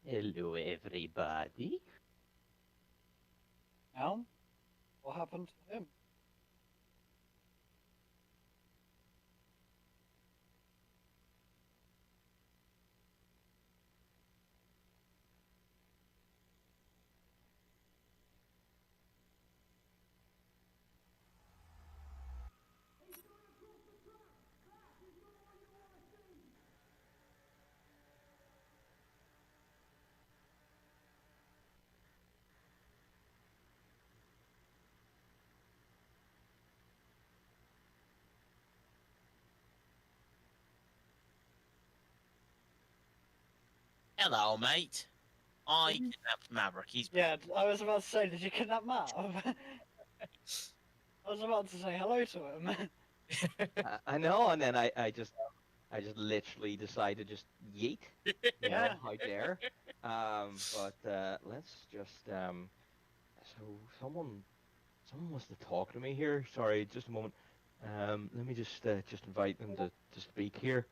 Hello, everybody. Alan? What happened to him? Hello, mate. I kidnapped Maverick. He's Yeah, I was about to say, did you kidnap Matt? I was about to say hello to him. I know, and then I just literally decided to just yeet. You know, Yeah. how dare. But let's just so someone wants to talk to me here. Sorry, just a moment. Let me just invite them to speak here.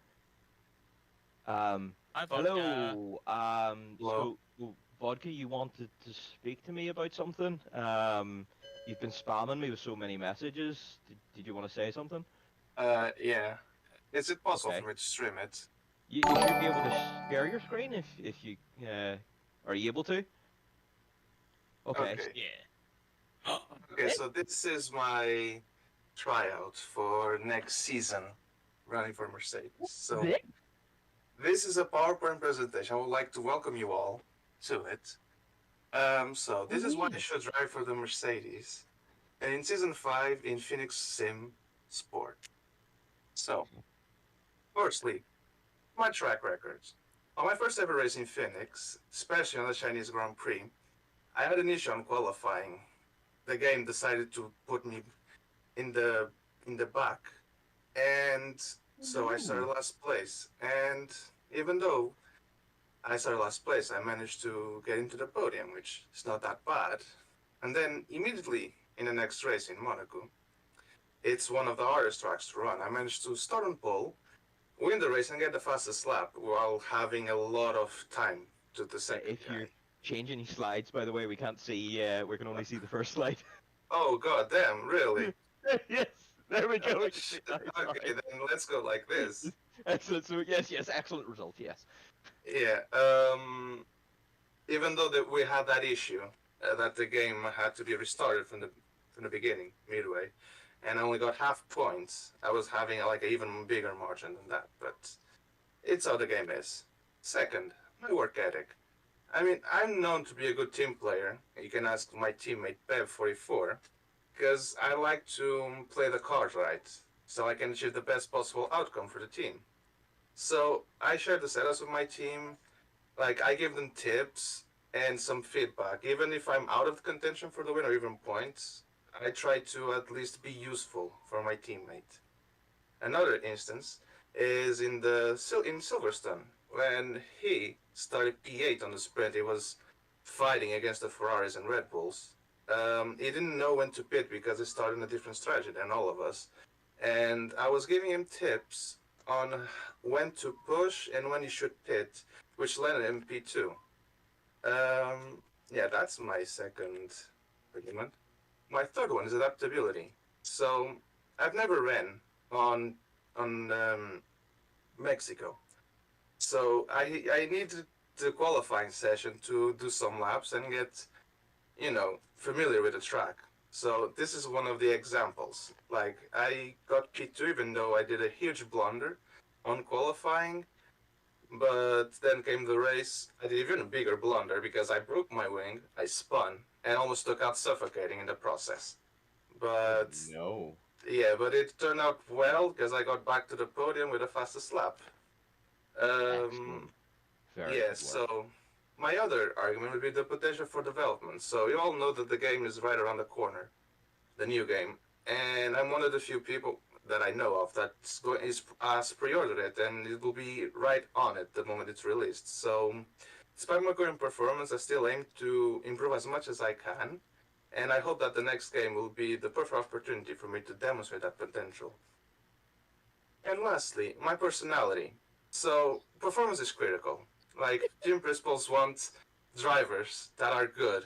Hi, Vodka. Hello. Hello. So Vodka, you wanted to speak to me about something? You've been spamming me with so many messages. Did you want to say something? Yeah. Is it possible Okay. for me to stream it? You should be able to share your screen if you are you able to? Okay. Yeah. Okay, so this is my tryout for next season running for Mercedes. So Nick? this is a PowerPoint presentation. I would like to welcome you all to it. So this is why I should drive for the Mercedes. And in season 5 in PhoenixSimSport. So, firstly, my track records. On my first ever race in Phoenix, especially on the Chinese Grand Prix, I had an issue on qualifying. The game decided to put me in the back, and so I started last place. And even though I started last place, I managed to get into the podium, which is not that bad. And then immediately in the next race in Monaco, it's one of the hardest tracks to run. I managed to start on pole, win the race, and get the fastest lap while having a lot of time to the second If guy. you change any slides, by the way, we can't see. We can only see the first slide. Oh god damn! Really? Yes. There we go. Oh, shit. Okay, then let's go like this. Excellent. So yes, excellent result. Yes. Yeah. Even though that we had that issue, that the game had to be restarted from the beginning, midway, and I only got half points. I was having like an even bigger margin than that, but it's how the game is. Second, my work ethic. I mean, I'm known to be a good team player. You can ask my teammate Bev44, because I like to play the cards right, so I can achieve the best possible outcome for the team. So I share the setups with my team. Like, I give them tips and some feedback. Even if I'm out of contention for the win or even points, I try to at least be useful for my teammate. Another instance is in Silverstone, when he started P8 on the sprint. He was fighting against the Ferraris and Red Bulls. He didn't know when to pit because he started in a different strategy than all of us. And I was giving him tips on when to push and when he should pit, which landed him P2. Yeah, that's my second argument. My third one is adaptability. So I've never ran on Mexico. So I needed the qualifying session to do some laps and get, familiar with the track. So this is one of the examples. Like, I got P2 even though I did a huge blunder on qualifying, but then came the race. I did even a bigger blunder because I broke my wing, I spun, and almost took out suffocating in the process. But No. yeah, but it turned out well because I got back to the podium with the fastest lap. Excellent. Very Yeah, good work. so my other argument would be the potential for development. So you all know that the game is right around the corner, the new game, and I'm one of the few people. that I know of is has pre-ordered it, and it will be right on it the moment it's released. So, despite my current performance, I still aim to improve as much as I can, and I hope that the next game will be the perfect opportunity for me to demonstrate that potential. And lastly, my personality. So, performance is critical. Like, gym principals want drivers that are good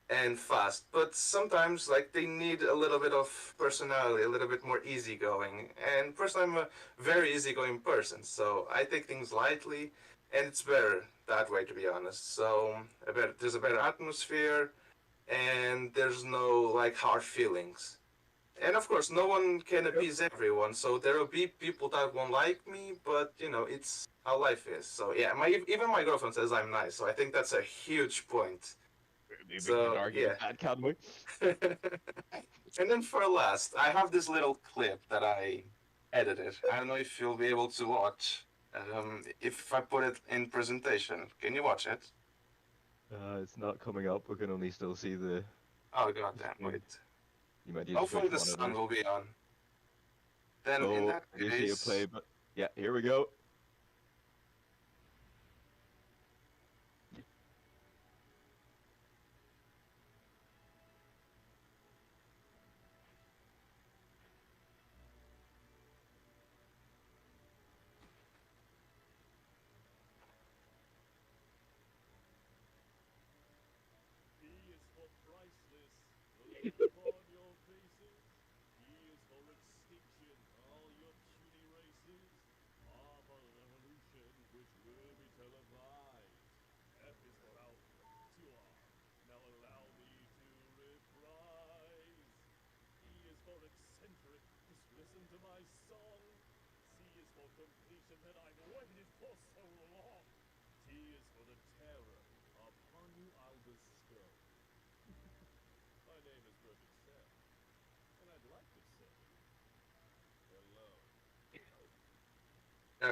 and fast, but sometimes like they need a little bit of personality, a little bit more easygoing. And personally, I'm a very easygoing person, so I take things lightly, and it's better that way, to be honest. So there's a better atmosphere, and there's no like hard feelings. And of course, no one can appease everyone, so there will be people that won't like me, but you know, it's how life is. So yeah, even my girlfriend says I'm nice, so I think that's a huge point. We So, can argue yeah. with that, can't we? And then for last, I have this little clip that I edited. I don't know if you'll be able to watch. If I put it in presentation, can you watch it? It's not coming up. We can only still see the. Oh goddamn! Wait. You might need to Hopefully switch the one sun will be on. Then in Oh, that you see a case, play, but yeah, here we go.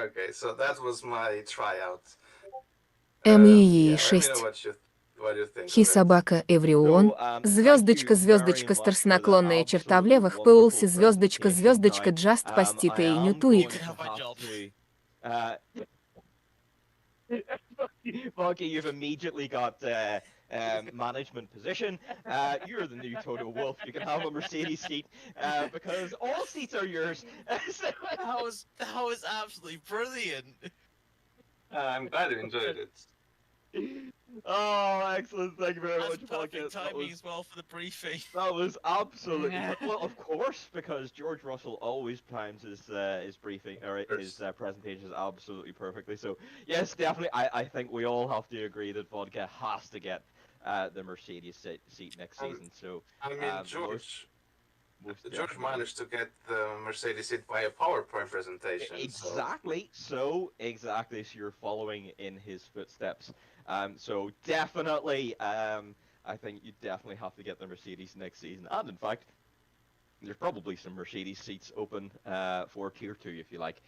okay, so that was my tryout. МИИ Yeah, let me know 6. what you think Хи of it. собака Эврион. Звездочка, звездочка, сторснаклонная черта в левых пылси, звездочка, звездочка, джаст постита и нютуит. Have my job. Funky, you've immediately got management position. You're the new Toto Wolff. You can have a Mercedes seat because all seats are yours. That was absolutely brilliant. I'm glad you enjoyed it. Oh, excellent! Thank you very That's much, perfect Funky. timing as well for the briefing. That was absolutely well, of course, because George Russell always times his briefing or his presentations absolutely perfectly. So yes, definitely, I think we all have to agree that Vodka has to get the Mercedes seat next season. So I mean, George definitely. managed to get the Mercedes seat by a PowerPoint presentation. Exactly. So you're following in his footsteps. So definitely, I think you definitely have to get the Mercedes next season. And in fact, there's probably some Mercedes seats open for Tier 2 if you like.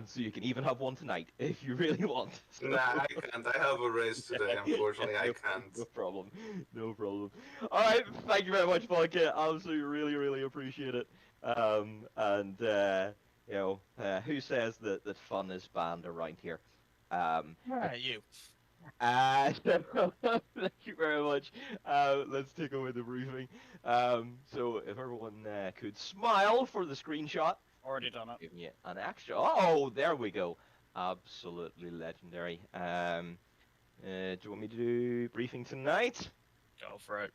So you can even have one tonight if you really want. So... Nah, I can't. I have a race today, unfortunately. I can't. No problem. No problem. Alright, thank you very much, Vodka. Absolutely, really appreciate it. You know, who says that fun is banned around here? You. Thank you very much. Let's take away the briefing. So if everyone could smile for the screenshot. Already done it. Giving you an extra. Oh, there we go. Absolutely legendary. Do you want me to do briefing tonight? Go for it.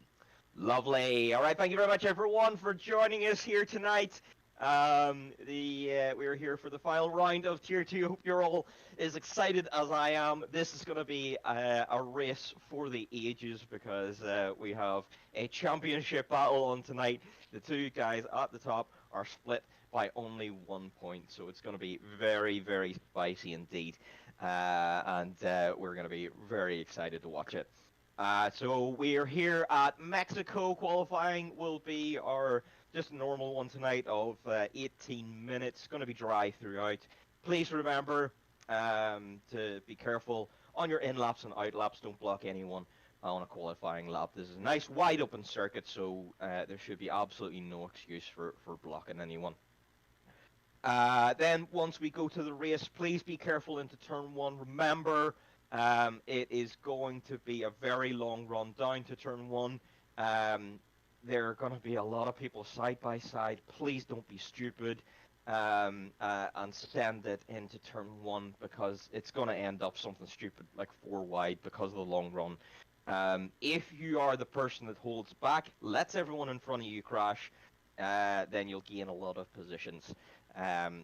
Lovely. All right. Thank you very much, everyone, for joining us here tonight. We're here for the final round of Tier 2. Hope you're all as excited as I am. This is going to be a race for the ages because we have a championship battle on tonight. The two guys at the top are split by only 1 point, so it's going to be very spicy indeed. We're going to be very excited to watch it. So we're here at Mexico. Qualifying will be our just a normal one tonight of 18 minutes. Going to be dry throughout. Please remember to be careful on your in-laps and out-laps. Don't block anyone on a qualifying lap. This is a nice wide open circuit, so there should be absolutely no excuse for blocking anyone. Then once we go to the race, please be careful into turn 1. Remember, it is going to be a very long run down to turn 1. There are going to be a lot of people side by side. Please don't be stupid and send it into turn 1 because it's going to end up something stupid like 4 wide because of the long run. If you are the person that holds back, lets everyone in front of you crash, then you'll gain a lot of positions.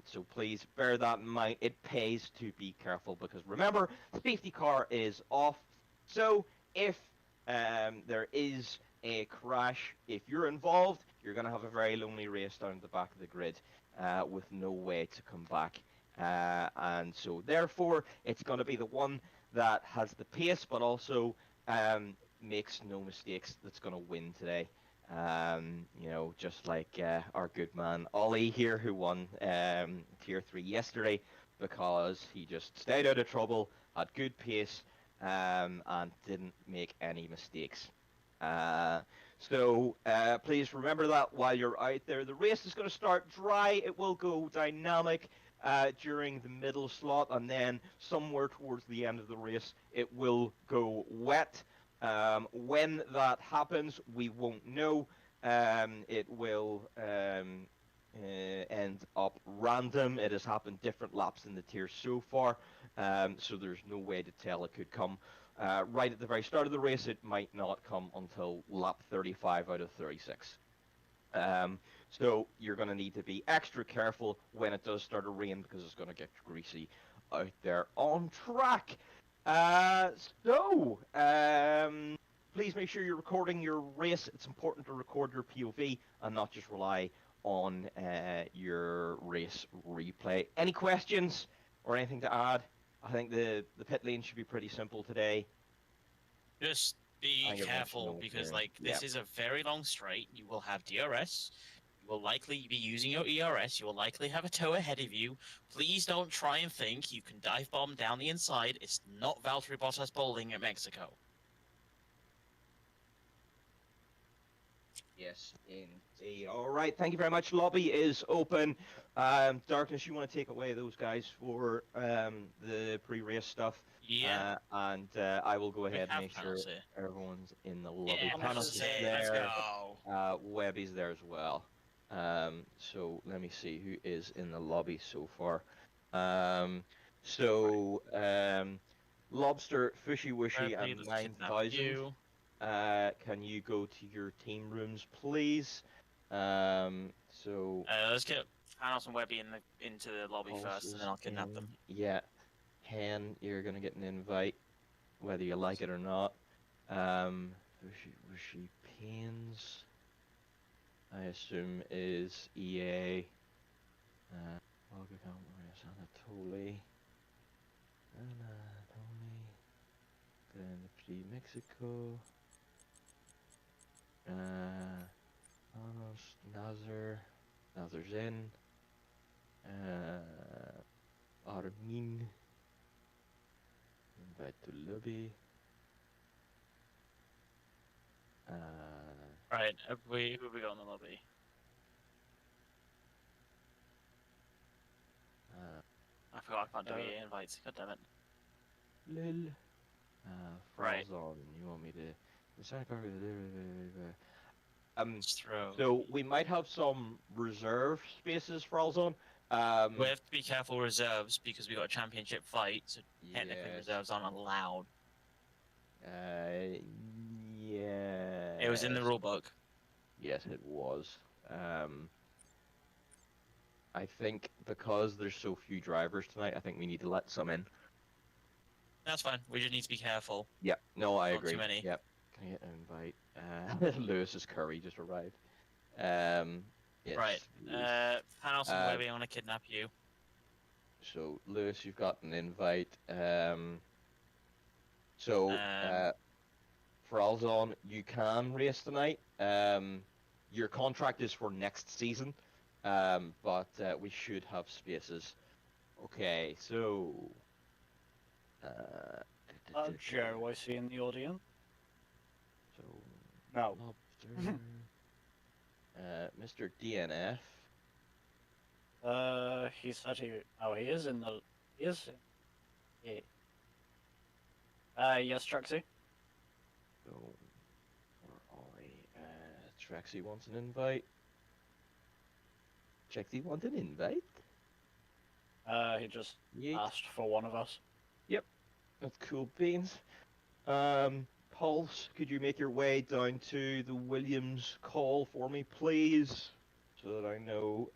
So please bear that in mind. It pays to be careful because remember, the safety car is off. So if there is a crash, if you're involved, you're going to have a very lonely race down the back of the grid with no way to come back. And so therefore, it's going to be the one that has the pace, but also makes no mistakes that's going to win today. You know, just like our good man Ollie here, who won Tier 3 yesterday because he just stayed out of trouble, had good pace, and didn't make any mistakes. So please remember that while you're out there. The race is going to start dry. It will go dynamic during the middle slot, and then somewhere towards the end of the race, it will go wet. When that happens, we won't know. It will end up random. It has happened different laps in the tier so far, so there's no way to tell. It could come right at the very start of the race. It might not come until lap 35 out of 36. So you're going to need to be extra careful when it does start to rain because it's going to get greasy out there on track. Please make sure you're recording your race. It's important to record your POV and not just rely on your race replay. Any questions or anything to add? I think the pit lane should be pretty simple today. Just be careful because this is a very long straight. You will have DRS. You will likely be using your ERS. You will likely have a tow ahead of you. Please don't try and think you can dive bomb down the inside. It's not Valtteri Bottas bowling at Mexico. Yes, indeed. All right, thank you very much. Lobby is open. Darkness, you want to take away those guys for the pre-race stuff? Yeah. And I will go ahead and make sure everyone's in the lobby. Yeah, Panos is let's there. go. Webby's there as well. So let me see who is in the lobby so far. Lobster, Fishy Wishy, and 9000. Can you go to your team rooms, please? Let's get Panos and Webby into the lobby first, and then I'll kidnap them. Yeah. Hen, you're gonna get an invite, whether you like it or not. Wishy Pains, I assume is EA. Anatoly. Then Free Mexico. Nazar's in. Armin. Invite to lobby. Right, who have we got in the lobby? I forgot I can't do EA invites. God damn it. Lil. Right. On. You want me to? So we might have some reserve spaces for Allzone. We have to be careful reserves because we got a championship fight, so technically reserves aren't allowed. Yeah. It was in the rulebook. Yes, it was. I think because there's so few drivers tonight, I think we need to let some in. That's fine. We just need to be careful. Yep. No, I agree. Too many. Yep. Can I get an invite? Lewis's curry just arrived. Yes, right. Panos and Webby, I want to kidnap you. So, Lewis, you've got an invite. For Allzone, you can race tonight. Your contract is for next season, but we should have spaces. Okay, so... Joe, I see in the audience. So... No. Lobster, Mr. DNF. He said he. Oh, he is in the. He is. Yeah. Yes, Truxy. So, where are we? Traxy wants an invite. Traxy wants an invite? He just Yeet. asked for one of us. Yep, that's cool beans. Pulse, could you make your way down to the Williams call for me, please? So that I know,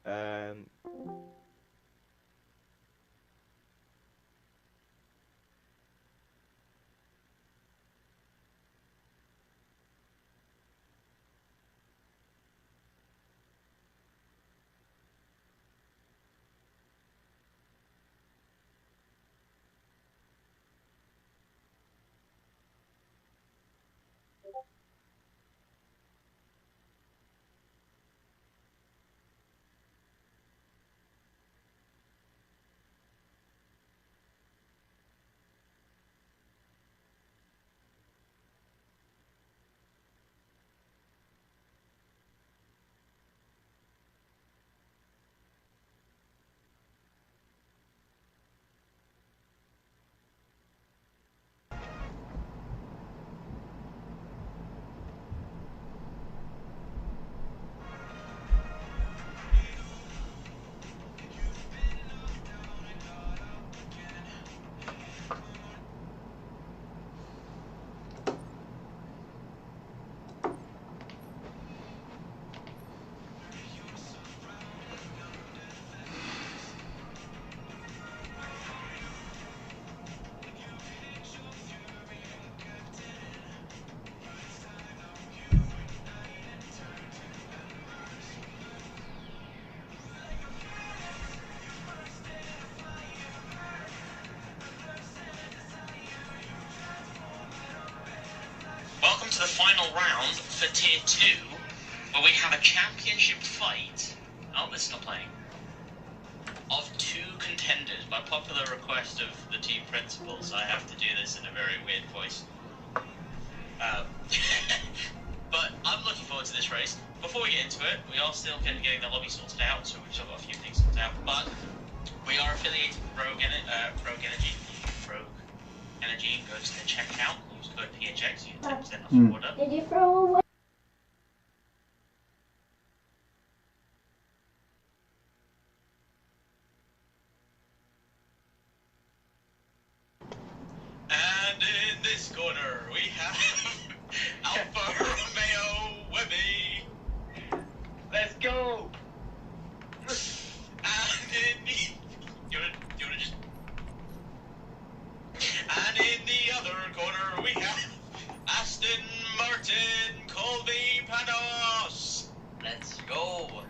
Welcome to the final round for Tier 2, where we have a championship fight. Oh, this is not playing. Of two contenders. By popular request of the team principals, I have to do this in a very weird voice. But I'm looking forward to this race. Before we get into it, we are still getting the lobby sorted out, so we've still got a few things sorted out. But we are affiliated with Rogue Energy. Rogue Energy, go to the checkout, use code PHX, you get 10% off your order. Did you throw away? And in this corner, we have Alfa Romeo Webby. Let's go! And in the... You wanna just... And in the other corner, we have Aston Martin Colby Panos. Let's go!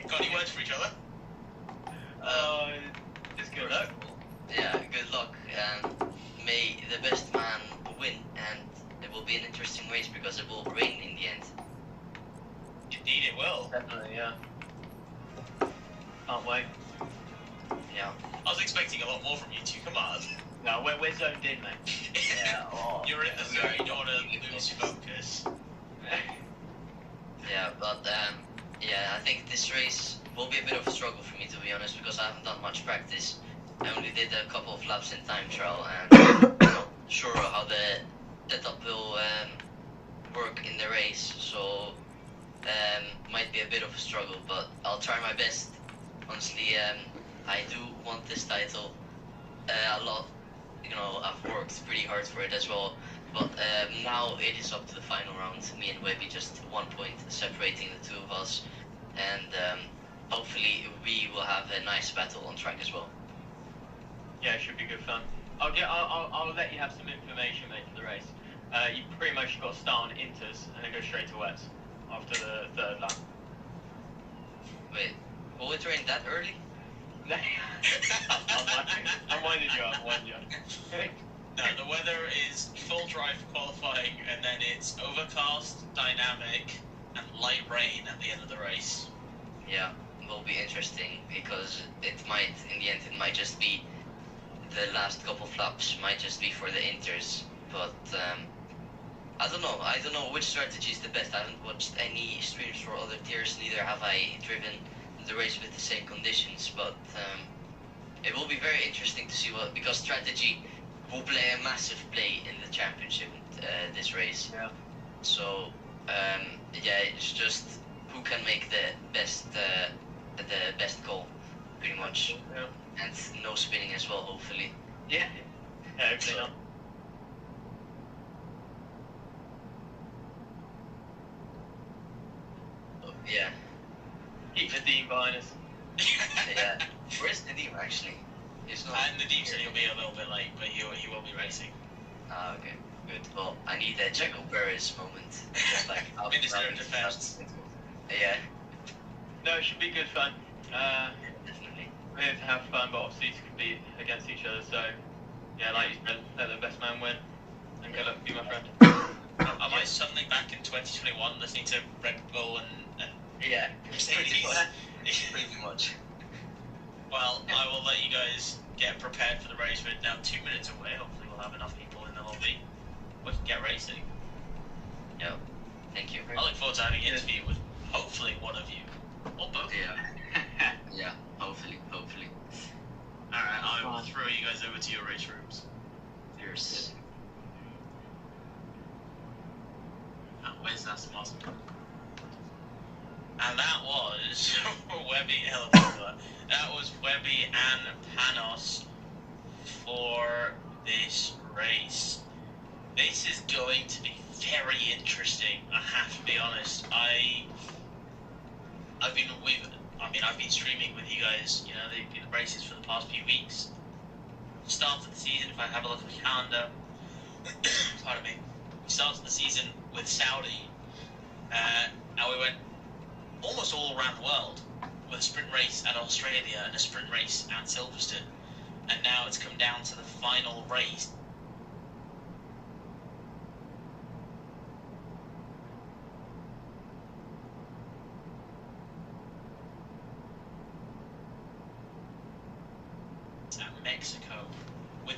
Got any words for each other? Just good luck. Yeah, good luck, and may the best man win, and it will be an interesting race because it will rain in the end. Indeed it will. Definitely, yeah. Can't wait. Yeah. I was expecting a lot more from you two, come on. No, we're zoned in, mate. Yeah, oh. You're in the zone, you don't want to lose focus. Yeah, but yeah, I think this race will be a bit of a struggle for me, to be honest, because I haven't done much practice. I only did a couple of laps in time trial, and I'm not sure how the setup will work in the race, so might be a bit of a struggle, but I'll try my best. Honestly, I do want this title a lot. You know, I've worked pretty hard for it as well, but now it is up to the final round. Me and Webby just 1 point separating the two of us, and hopefully we will have a nice battle on track as well. Yeah, it should be good fun. I'll let you have some information, mate, for the race. You pretty much got to start on inters and then go straight to wets after the third lap. Wait, will it rain that early? I'm winding you up, No, the weather is full dry for qualifying, and then it's overcast, dynamic, and light rain at the end of the race. Yeah, will be interesting because it might, in the end, it might just be the last couple flaps might just be for the inters, but I don't know which strategy is the best. I haven't watched any streams for other tiers, neither have I driven the race with the same conditions, but it will be very interesting to see because strategy will play a massive play in the championship this race. Yeah. So yeah, it's just who can make the best goal, pretty much, and no spinning as well, hopefully. Yeah. Yeah, hopefully not. Yeah. Keep the Dean behind us. Yeah. Where's Nadim actually? He's not. Nadim said he'll be a little bit late, but he will be racing. Ah, okay. Good. Well, I need a Checo Perez moment. Just like Minister of Defense. Yeah. No, it should be good fun. Definitely. We're here to have fun, but obviously to compete against each other. So, yeah, like you said, let the best man win. And good luck to you, my friend. Am I suddenly back in 2021 listening to Red Bull and Yeah. Mercedes? Pretty much. Well, I will let you guys get prepared for the race. We're now 2 minutes away. Hopefully we'll have enough people in the lobby. We can get racing. Yeah. Thank you. I look forward to having an interview with hopefully one of you. Or both. Yeah. Yeah. Hopefully. Alright, I will throw you guys over to your race rooms. Cheers. Where's Aston Martin? And that was Webby Elgato. That was Webby and Panos for this race. This is going to be very interesting, I have to be honest. I've been streaming with you guys, you know, the races for the past few weeks. Start of the season, if I have a look at the calendar, pardon me, we started the season with Saudi, and we went almost all around the world with a sprint race at Australia and a sprint race at Silverstone, and now it's come down to the final race. At Mexico with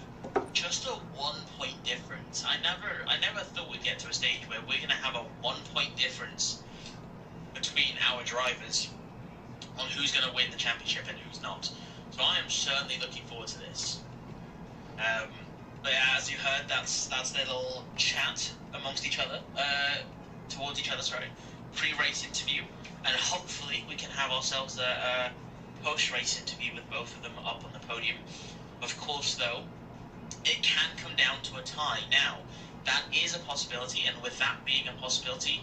just a 1 point difference. I never thought we'd get to a stage where we're gonna have a 1 point difference between our drivers on who's gonna win the championship and who's not. So I am certainly looking forward to this. But yeah, as you heard, that's their little chat amongst each other, towards each other, sorry. Pre-race interview, and hopefully we can have ourselves a post-race interview with both of them up on the podium. Of course, though, it can come down to a tie. Now, that is a possibility, and with that being a possibility,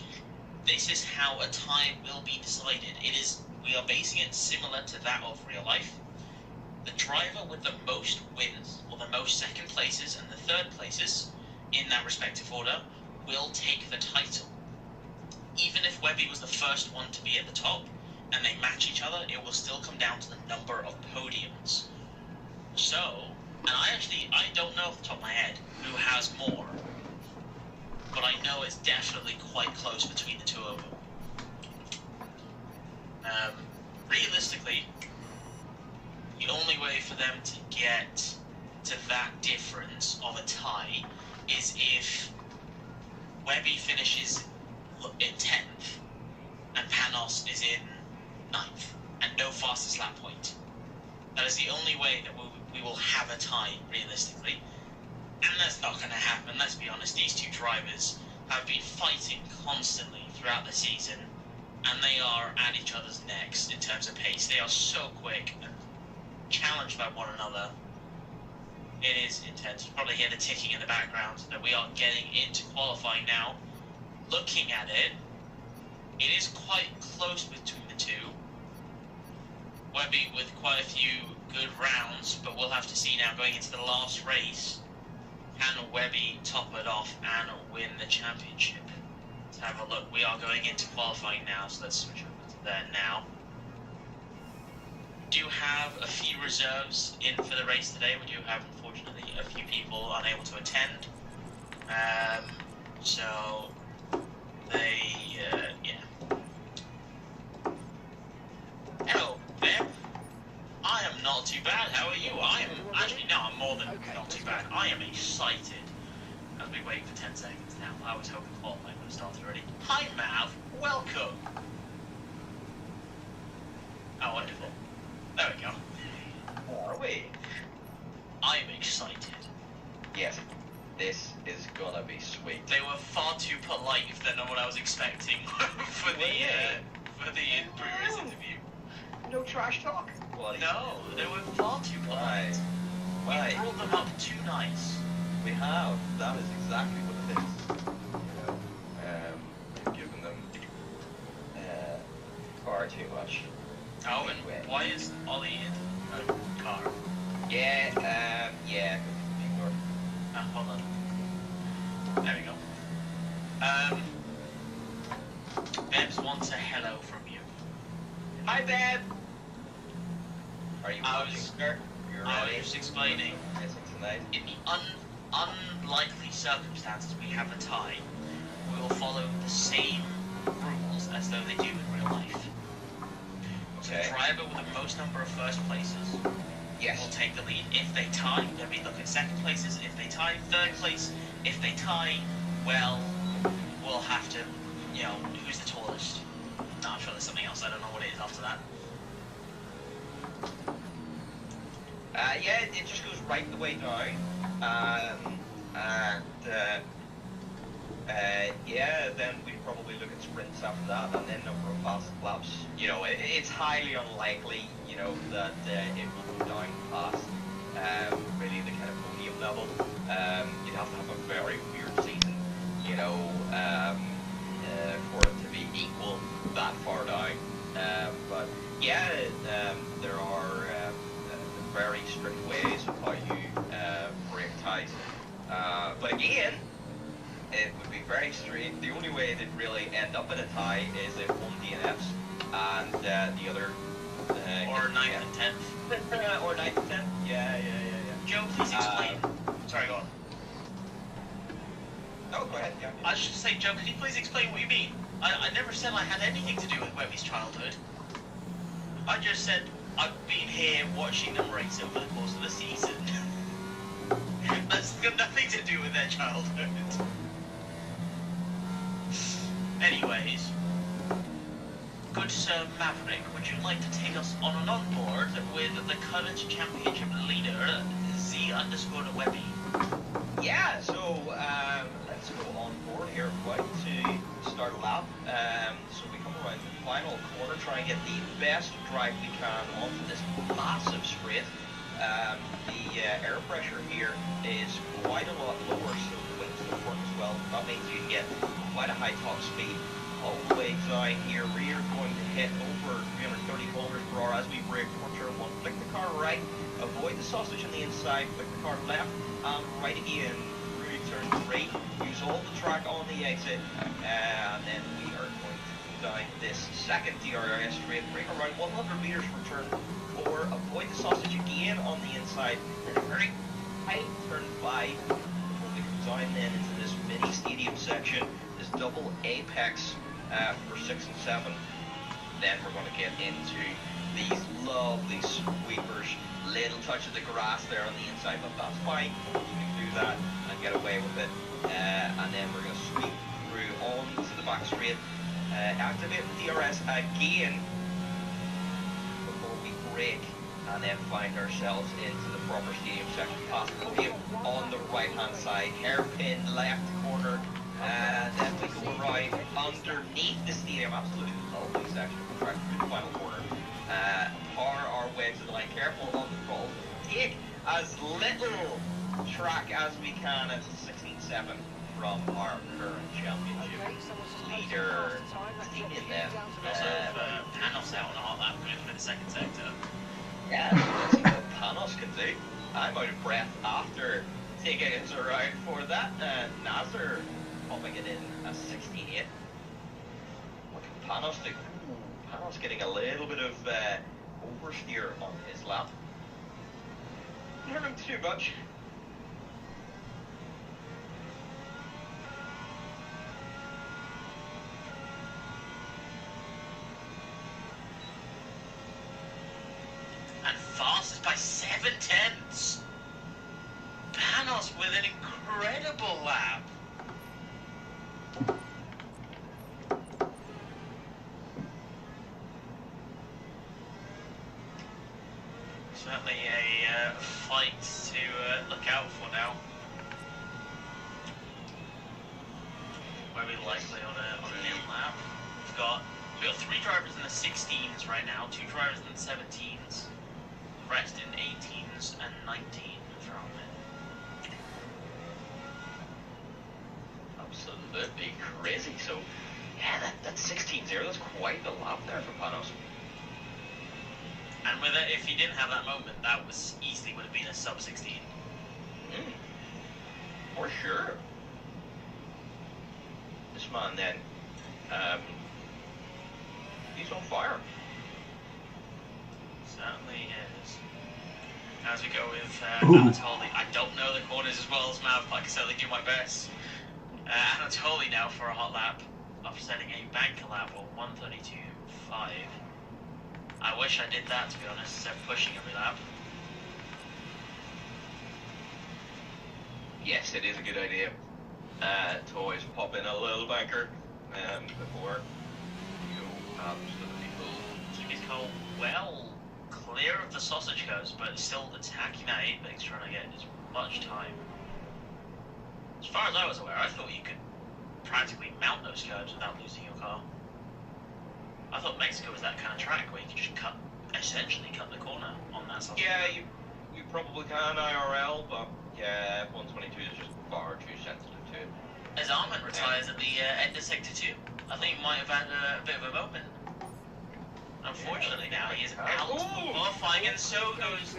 this is how a tie will be decided. We are basing it similar to that of real life. The driver with the most wins, or the most second places and the third places, in that respective order, will take the title. Even if Webby was the first one to be at the top, and they match each other, it will still come down to the number of podiums. So, and I don't know off the top of my head who has more, but I know it's definitely quite close between the two of them. Realistically, the only way for them to get to that difference of a tie is if Webby finishes in 10th and Panos is in 9th and no fastest lap point. That is the only way that we will have a tie, realistically. And that's not going to happen, let's be honest. These two drivers have been fighting constantly throughout the season, and they are at each other's necks in terms of pace. They are so quick and challenged by one another. It is intense. You probably hear the ticking in the background that we are getting into qualifying now. Looking at it, it is quite close between the two. Webby with quite a few good rounds, but we'll have to see now going into the last race. Can Webby top it off and win the championship? Let's have a look. We are going into qualifying now, so let's switch over to there now. We do have a few reserves in for the race today. We do have, unfortunately, a few people unable to attend. So they, yeah. Hello there. I am not too bad. How are you? I'm more than not too bad. I am excited. As we wait for 10 seconds now. I was hoping qualifying would have started already. Hi, Mav. Welcome. Oh, wonderful. There we go. Are we? I'm excited. Yes. This is gonna be sweet. They were far too polite than what I was expecting for the pre-race interview. No trash talk? What? No, they were far too polite. Why? We brought them up too nice. We have. That is exactly what it is. We've given them far too much. Oh, and why is Ollie in a car? Yeah, Hold on. There we go. Bebs wants a hello from you. Hi, Beb! Are you I watching, was- sir? You're I ready? was just explaining. Tonight? In the unlikely circumstances we have a tie, we will follow the same rules as though they do in real life. So Okay. the driver with the most number of first places Yes. will take the lead. If they tie, then we look at second places. If they tie, third place. If they tie, well, we'll have to, who's the tallest? No, I'm sure there's something else. I don't know what it is after that. Yeah, it just goes right the way down. Yeah, then we probably look at sprints after that, and then number of fast laps. It's highly unlikely, that it will go down past really the kind of podium level. You'd have to have a very weird season, for it to be equal that far down. But yeah, there are very strict ways of how you break ties. But again, it would be very strange. The only way they'd really end up in a tie is if one DNFs and the other... Or 9th and 10th. or 9th and 10th. Yeah. Joe, please explain. Sorry, go on. No, go ahead. Yeah. I was just saying, Joe, can you please explain what you mean? I never said I had anything to do with Webby's childhood. I just said I've been here watching them race over the course of the season. That's got nothing to do with their childhood. Anyways, good Sir Maverick, would you like to take us on an onboard with the current championship leader, Z_Webby? Yeah, so let's go on board here quite to start a lap. So we come around the final corner, try and get the best drive we can onto this massive straight. The air pressure here is quite a lot lower, so the wings don't work as well. That means you get quite a high top speed. All the way down here, we're going to hit over 330 km/h as we brake for turn 1. Flick the car right, avoid the sausage on the inside, flick the car left, and right again through turn 3. Use all the track on the exit, and then we are going to go down this second DRS straight, brake around 100 meters for turn 4, avoid the sausage again on the inside, and a very tight turn 5 before we come down then into this mini stadium section, this double apex for 6 and 7. Then we're going to get into these lovely sweepers, little touch of the grass there on the inside, but that's fine. You can do that and get away with it. And then we're going to sweep through on to the back straight, activate the DRS again before we brake, and then find ourselves into the proper stadium section past the podium on the right hand side, hairpin left corner. And then we go around underneath the stadium, absolutely lovely section of the track through the final corner. Power our way to the line, careful on the throttle. Take as little track as we can at 16.7 from our current championship leader, Stephen then. Also, Panos out on a hot lap going for the second sector. Yeah, let's see what Panos can do. I'm out of breath after taking us around for that. Nazar popping it in at 16.8. What can Panos do? Panos getting a little bit of oversteer on his lap. Not hurt him too much. And fastest by 7/10. Panos with an incredible lap. certainly a fight to look out for now. Webby likely on an in lap. We've got 3 drivers in the 16s right now, 2 drivers in the 17s, the rest in 18s and 19s from it. Absolutely crazy. So, yeah, that 16-0, that's quite a lap there for Panos. And with it, if he didn't have that moment, that was easily would have been a sub 16. For sure. This man then, he's on fire. Certainly is. As we go with Anatoly, I don't know the corners as well as Mav, but I can certainly do my best. Anatoly now for a hot lap, offsetting a banker lap of 132.5. I wish I did that, to be honest, instead of pushing every lap. Yes, it is a good idea to always pop in a little banker before you absolutely full. So he's gone well clear of the sausage curves, but still attacking that 8-base, trying to get as much time. As far as I was aware, I thought you could practically mount those curves without losing your car. I thought Mexico was that kind of track where you could just essentially cut the corner on that sausage. Yeah, you probably can IRL, but yeah, 122 is just far too sensitive to it. As Armin retires at the end of Sector 2, I think he might have had a bit of a moment. Unfortunately now he is out of qualifying, and so goes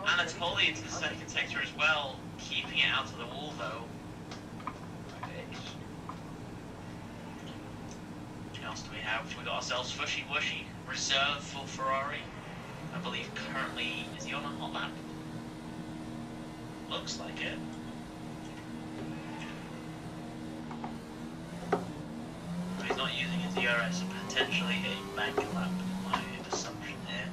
Anatoly into the second sector as well, keeping it out of the wall though. What else do we have? We got ourselves Fushy Wushy, reserve for Ferrari. I believe currently, is he on a hot lap? Looks like it. But he's not using his DRS, so potentially a bank lap, my assumption here.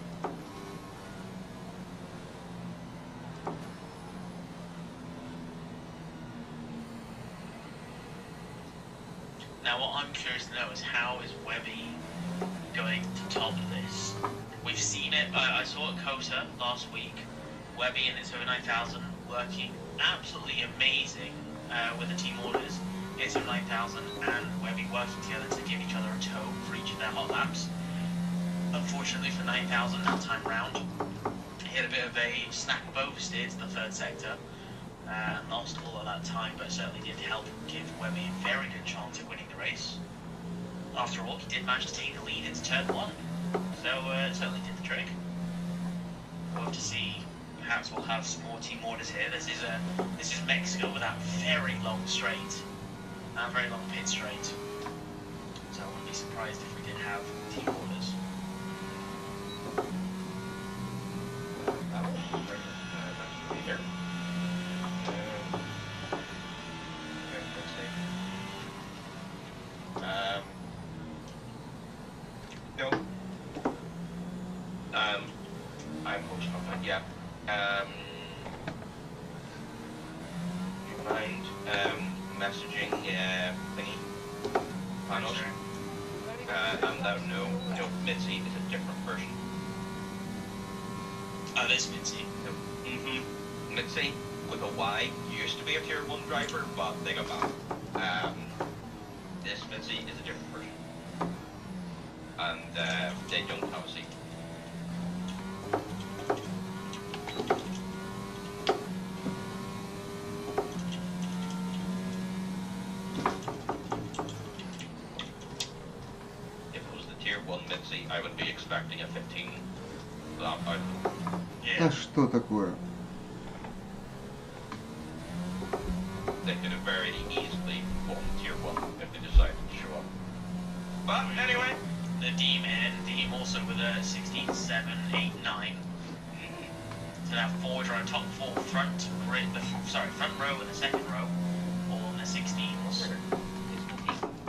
Now what I'm curious to know is how is Webby going to top this? We've seen it, I saw it at COTA last week, Webby and its over 9000 working absolutely amazing with the team orders. Its over 9000 and Webby working together to give each other a tow for each of their hot laps. Unfortunately for 9000 that time round, he had a bit of a snack both steer to the third sector. And lost all of that time, but certainly did help give Webby a very good chance of winning the race. After all, he did manage to take the lead into turn 1, so it certainly did the trick. We'll have to see. Perhaps we'll have some more team orders here. This is Mexico with that very long straight, that very long pit straight. So I wouldn't be surprised if we did have team orders. I'm hosting up that, yeah. Do you mind messaging thingy? Panos? And let him know, Mitzi is a different person. Oh, this Mitzi? Mitzi, with a Y, used to be a tier 1 driver, but they got back. This Mitzi is a different person. And they don't have a seat. I would be expecting a 15 lap out. Да что такое? They could have very easily won tier 1 if they decided to show up. But anyway, the Deem also with a 16, 7, 8, 9. So now 4 drive top 4 front row and the second row, all in the 16s.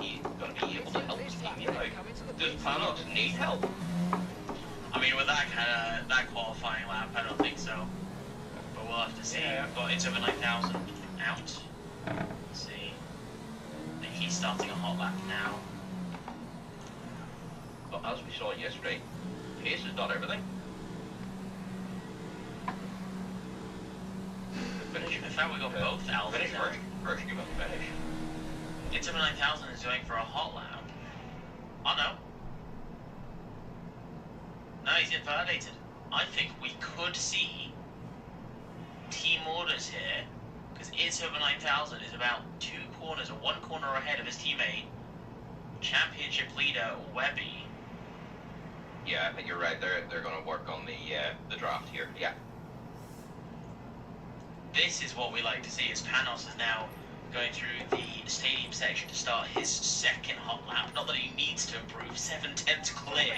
He's going to be able to help his team out. Does Panos need help? I mean, with that qualifying lap, I don't think so. But we'll have to see. Yeah. We've got it's over 9000 out. Let's see. I think he's starting a hot lap now. But as we saw yesterday, pace is not everything. In fact, we got both Alphas Finish now. first, give him a finish. Intima 9000 is going for a hot lap. Oh no. No, he's invalidated. I think we could see team orders here, because Intima 9000 is about 2 corners or 1 corner ahead of his teammate, championship leader Webby. Yeah, I think you're right. They're going to work on the draft here. Yeah. This is what we like to see, as Panos is now going through the stadium section to start his second hot lap. Not that he needs to improve, 7/10 clear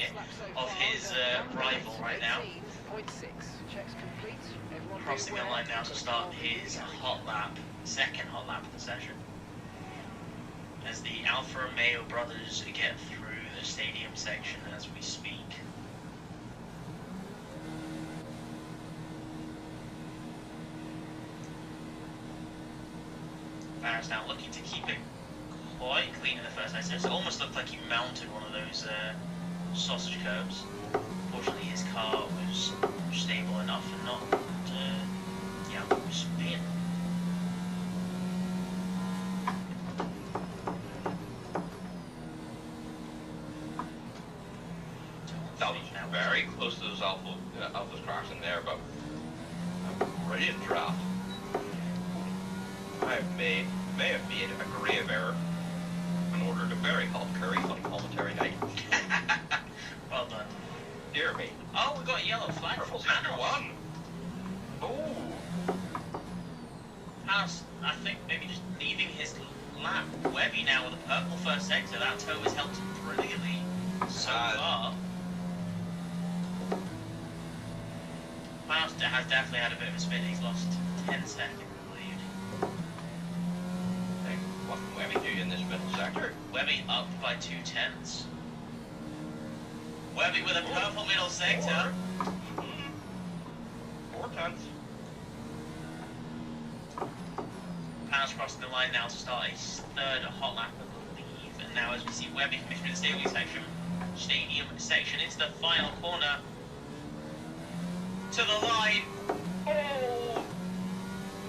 of his rival right now. Crossing the line now to start his hot lap, second hot lap of the session. As the Alfa Romeo brothers get through the stadium section as we speak. Barrett's now looking to keep it quite clean in the first race. It almost looked like he mounted one of those sausage curbs. Fortunately, his car was stable enough and not, spin. That was very close to those Alpha's crashing there, but a brilliant draft. May have made a grave error in order to very hot curry on commentary night. Well done. Dear me. Oh, we got a yellow flag for Panos. One. Oh. Panos, I think maybe just leaving his lap. Webby now with a purple first sector. That toe has helped him brilliantly so far. Panos has definitely had a bit of a spin. He's lost 10 seconds. What can Webby do in this middle sector? Webby up by 2/10. Webby with a purple middle sector. 4/10. Panos crossing the line now to start a third hot lap, I believe. And now as we see Webby finish with the stadium section into the final corner. To the line. Oh!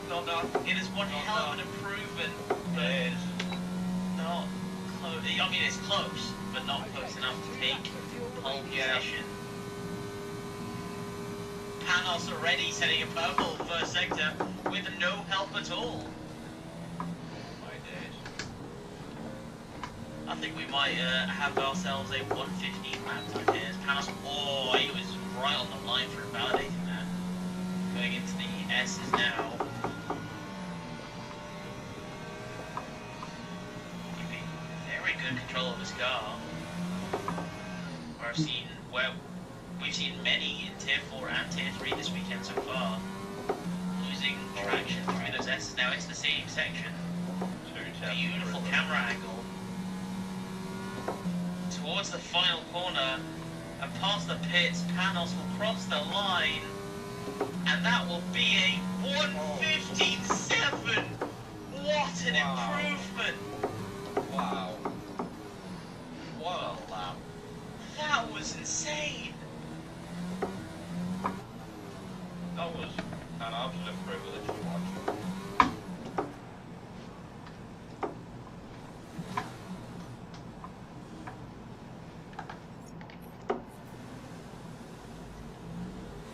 No. It is one hell of an improvement. But it is not close. I mean, it's close, but not close enough to take pole position. Panos already setting a purple first sector with no help at all. My days. I think we might have ourselves a 1:15 lap time here. Panos, he was right on the line for invalidating that. Going into the S's now. Good control of his car. We've seen many in Tier 4 and Tier 3 this weekend so far. Losing traction through those S's. Now it's the same section. Beautiful camera angle. Towards the final corner and past the pits, Panos will cross the line. And that will be a 1:15.7. What an improvement! Wow. What a lap. That was insane! That was an absolute privilege to watch.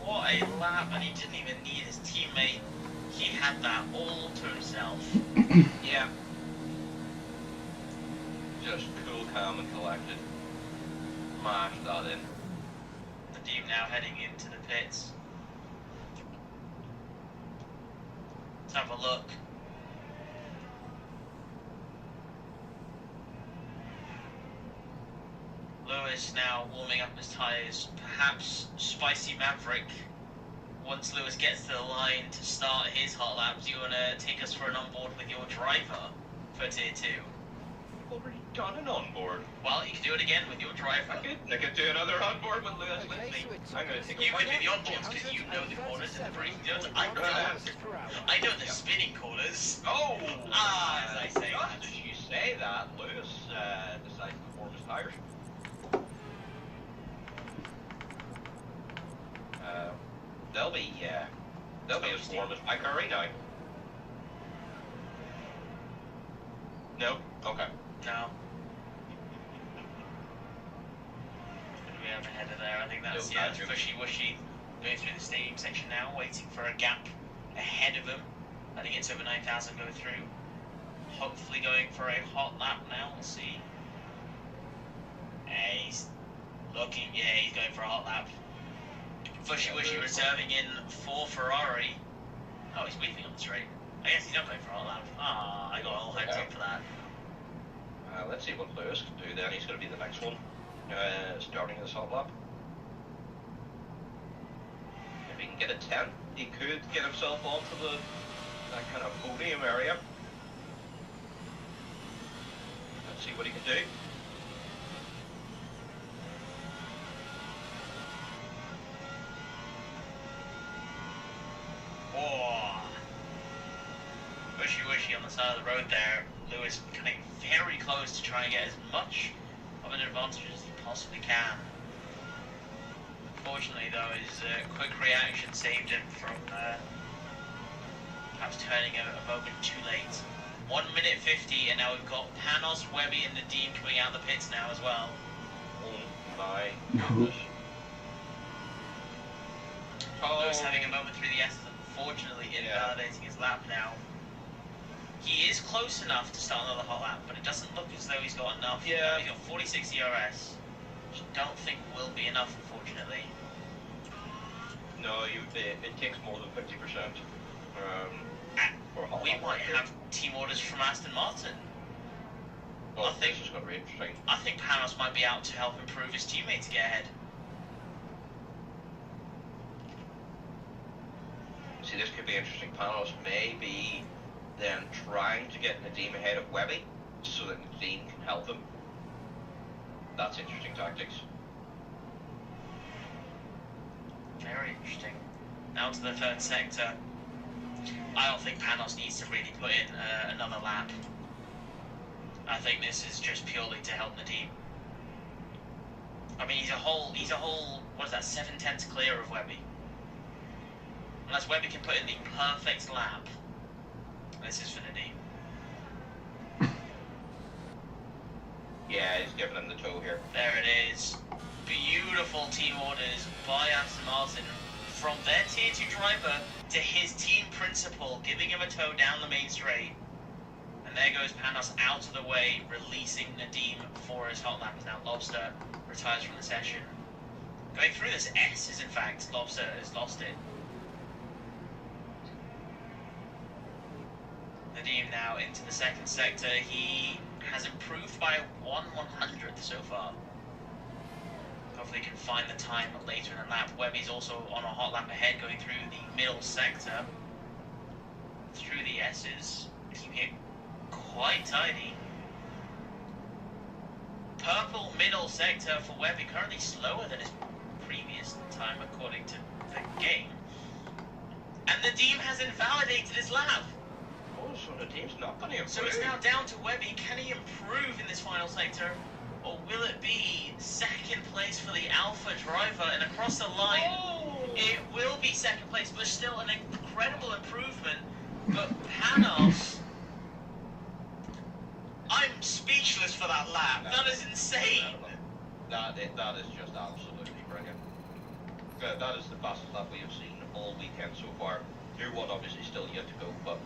What a lap, and he didn't even need his teammate. He had that all to himself. Yeah. Just cool, calm, and collected. Smash that in. The team now heading into the pits. Let's have a look. Lewis now warming up his tyres. Perhaps Spicy Maverick, once Lewis gets to the line to start his hot laps, you want to take us for an onboard with your driver for Tier 2? Already done an onboard. Well, you can do it again with your driver. I could do another onboard with Lewis with me. I'm going to take You could do the onboards because you know the corners and the braking zones. I know the spinning corners. Oh! As I say Just that. as you say that, Lewis decided to perform his tires. They'll be as warm as my curry now. No? Okay. No. Gonna be over ahead of there. I think that's, No, yeah, it's Bushy going through the stadium section now, waiting for a gap ahead of him. I think it's over 9,000 go through. Hopefully going for a hot lap now, we'll see. He's looking, yeah, he's going for a hot lap. Bushy reserving in for Ferrari. Oh, he's weaving on the straight. I guess he's not going for a hot lap. Ah, I got all hyped up for that. Let's see what Lewis can do then. He's going to be the next one, starting this hot lap. If he can get a 10, he could get himself onto that kind of podium area. Let's see what he can do. Oh. Wishy on the side of the road there. Lewis coming very close to try and get as much of an advantage as he possibly can. Fortunately though, his quick reaction saved him from perhaps turning a moment too late. 1 minute 50 and now we've got Panos, Webby and Nadim coming out of the pits now as well. Oh my goodness. Lewis having a moment through the S, unfortunately invalidating his lap now. He is close enough to start another hot lap, but it doesn't look as though he's got enough. Yeah. He's got 46 ERS, which I don't think will be enough, unfortunately. No, it takes more than 50%. For a hot We lap might right have team orders from Aston Martin. Well, I think this is going to be interesting. I think Panos might be out to help improve his teammate to get ahead. See, this could be interesting. Panos may be then trying to get Nadim ahead of Webby so that Nadim can help him. That's interesting tactics. Very interesting. Now to the third sector. I don't think Panos needs to really put in another lap. I think this is just purely to help Nadim. I mean, he's a whole, what is that, 7/10 clear of Webby. Unless Webby can put in the perfect lap, this is for Nadim. Yeah, he's giving him the toe here. There it is. Beautiful team orders by Aston Martin. From their tier 2 driver to his team principal, giving him a tow down the main straight. And there goes Panos out of the way, releasing Nadim for his hot lap. Now Lobster retires from the session. Going through this S is in fact, Lobster has lost it. Nadim now into the second sector. He has improved by 1/100th so far. Hopefully can find the time later in the lap. Webby's also on a hot lap ahead, going through the middle sector. Through the S's, keeping it quite tidy. Purple middle sector for Webby, currently slower than his previous time according to the game. And Nadim has invalidated his lap. Oh, so Nadim's not going to improve. So it's now down to Webby. Can he improve in this final sector? Or will it be second place for the Alpha driver? And across the line, it will be second place, but still an incredible improvement. But Panos, I'm speechless for that lap. That is insane. That is just absolutely brilliant. That is the fastest lap we have seen all weekend so far. Tier 1 obviously still yet to go, but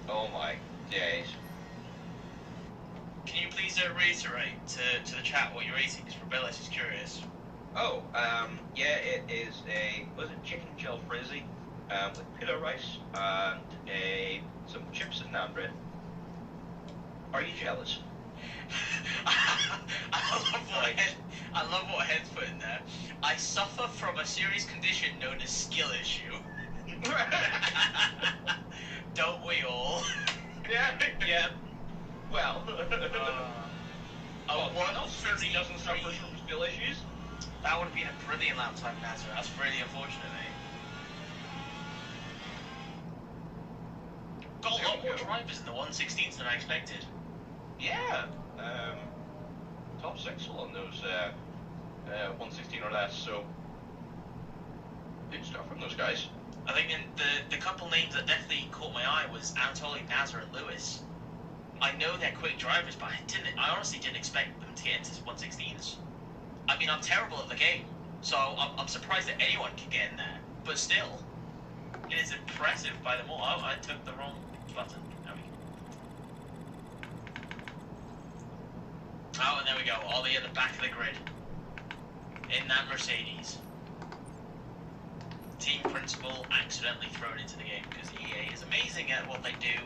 oh my days. Can you please reiterate to the chat what you're eating? Because Rebellis is curious. Oh, yeah, it is was it chicken gel frizzy with pita rice and some chips and naan bread. Are you jealous? I love what Head's put in there. I suffer from a serious condition known as skill issue. Don't we all? Yeah. Well, one else certainly doesn't suffer from skill issues. That would have been a brilliant lap time, Nazar. That's really unfortunate, mate. Got a lot more drivers in the 1/16 than I expected. Yeah. Top 6 on those 1/16 or less, so good stuff from those guys. I think the couple names that definitely caught my eye was Anatoly, Nazar, and Lewis. I I know they're quick drivers, but I honestly didn't expect them to get into 116s. I mean, I'm terrible at the game, so I'm surprised that anyone can get in there. But still, it is impressive by them all. Oh, I took the wrong button. There we go. Oh, and there we go. Ollie at the back of the grid. In that Mercedes. Team principal accidentally thrown into the game because EA is amazing at what they do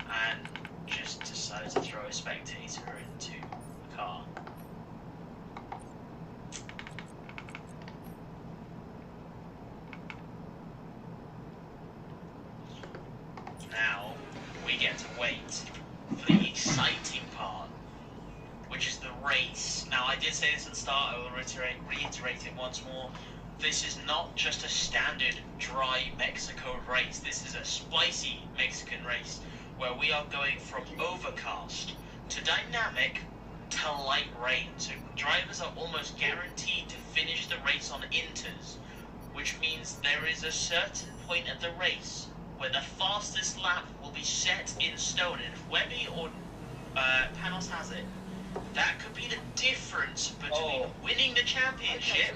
and just decided to throw a spectator into the car. Now we get to wait for the exciting part, which is the race. Now I did say this at the start, I will reiterate it once more. This is not just a standard dry Mexico race. This is a spicy Mexican race where we are going from overcast to dynamic to light rain. So drivers are almost guaranteed to finish the race on inters, which means there is a certain point at the race where the fastest lap will be set in stone. And if Webby or Panos has it, that could be the difference between winning the championship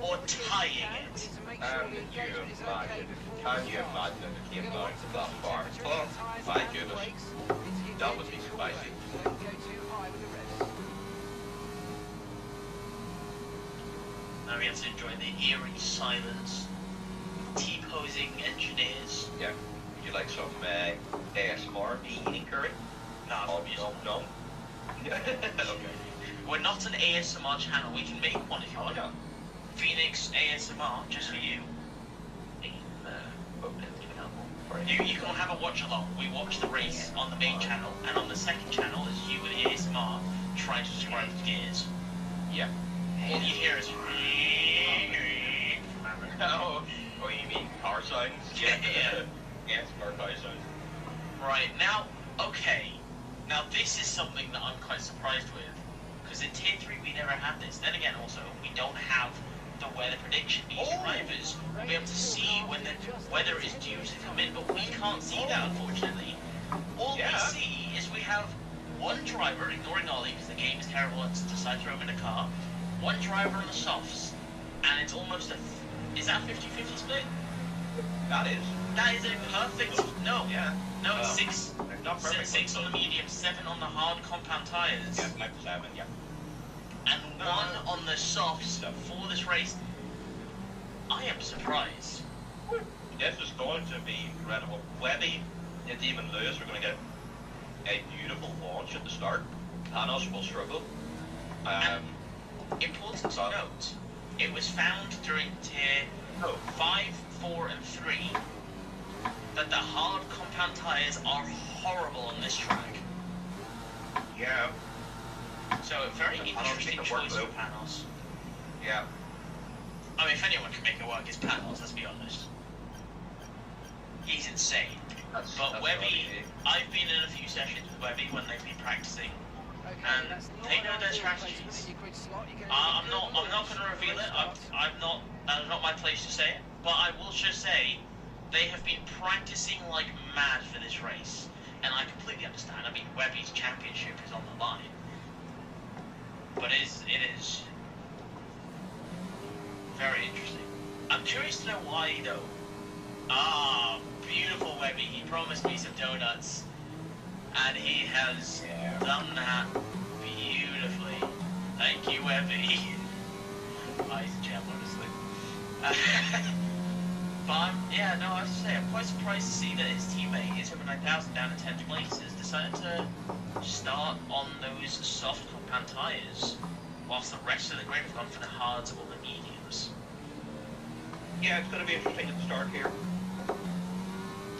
or tying it. Can you imagine if it came down to that far? Oh, my goodness. That would be spicy. Now we have to enjoy the eerie silence. T-posing engineers. Yeah. Would you like some ASMR eating curry? No, no. Okay. We're not an ASMR channel. We can make one if you want. Phoenix ASMR, just for you. You can have a watch along. We watch the race on the main channel, and on the second channel is you with ASMR trying to describe the gears. Yeah. All you hear is. Oh, you mean car sounds? Yeah. ASMR car sounds. Right now, okay. Now this is something that I'm quite surprised with, because in Tier 3 we never had this. Then again also, we don't have the weather prediction. These drivers will be able to see when the weather is due to come in, but we can't see that unfortunately. All we see is we have one driver, ignoring Ollie because the game is terrible and decide to throw him in a car, one driver on the softs, and it's almost a... Is that 50-50 split? That is. That is a perfect... No. Yeah. No, it's 6. Not perfect. 6 on the medium, 7 on the hard compound tires. Yeah, like 7, yeah. And 1 on the softs for this race. I am surprised. This is going to be incredible. Webby and even Lewis are going to get a beautiful launch at the start. Panos will struggle. Important to note, it was found during Tier 5, 4 and 3 that the hard compound tires are horrible on this track. Yeah. So a very interesting choice for Panos. Yeah. I mean, if anyone can make it work, it's Panos, let's be honest. He's insane. But Webby, I've been in a few sessions with Webby when they've been practicing, and they know their strategies. I'm not going to reveal it. That's not my place to say it. But I will just say, they have been practicing like mad for this race, and I completely understand. I mean, Webby's championship is on the line, but it is very interesting. I'm curious to know why, though. Ah, beautiful Webby. He promised me some donuts, and he has done that beautifully. Thank you, Webby. Nice gem, honestly. But yeah, no, I have to say, I'm quite surprised to see that his teammate is over 9,000 down to 10th place has decided to start on those soft compound tyres, whilst the rest of the grid have gone for the hards or the mediums. Yeah, it's going to be interesting at the start here.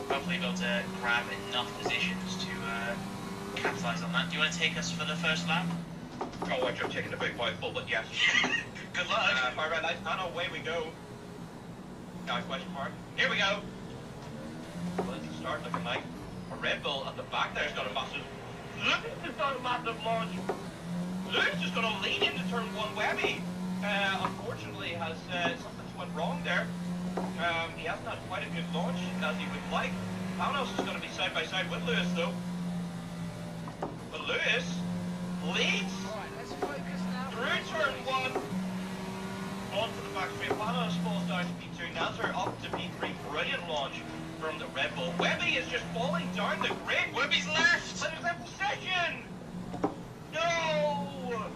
Hopefully be able to grab enough positions to capitalise on that. Do you want to take us for the first lap? Oh, I'm taking a big mouthful, but yes. Good luck! Far red light, and away we go. Question mark. Here we go. Well, it's the start looking like a Red Bull at the back there's got a massive... Look, it's got a massive launch. Luke's just going to lead into turn 1 Webby. Unfortunately, has something's went wrong there. He hasn't had quite a good launch as he would like. Panos is going to be side by side with Lewis though. But Lewis leads through turn 1. Onto the back straight. Panos falls down to P2. Nazar up to P3. Brilliant launch from the Red Bull. Webby is just falling down the grid. Webby's left. But there's a position. No.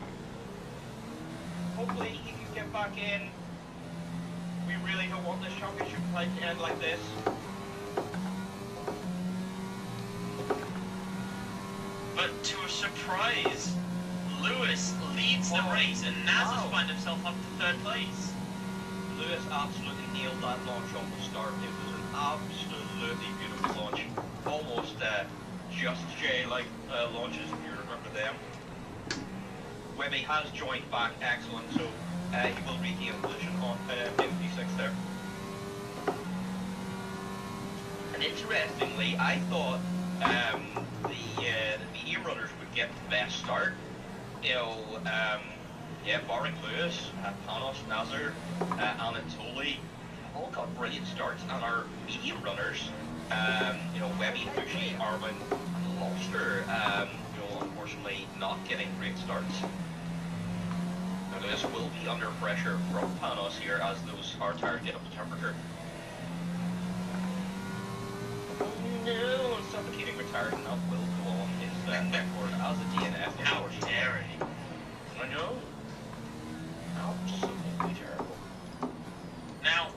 Hopefully he can get back in. We really don't want this championship fight to end like this. But to a surprise, Lewis leads the race and Nazar's find himself up to 3rd place. Lewis absolutely nailed that launch on the start. It was an absolutely beautiful launch. Almost just J-like launches, if you remember them. Webby has joined back, excellent, so he will regain position on P6 there. And interestingly, I thought the media runners would get the best start. You know, yeah, barring Lewis, Panos, Nazar, Anatoly, all got brilliant starts, and our medium runners, you know, Webby, Fushi, Armin, and Lobster, you know, unfortunately not getting great starts. Now Lewis will be under pressure from Panos here as those hard tires get up to temperature. No, suffocating retardant that will go on his record as a DNF. How dare he? I know. Absolutely terrible. Now,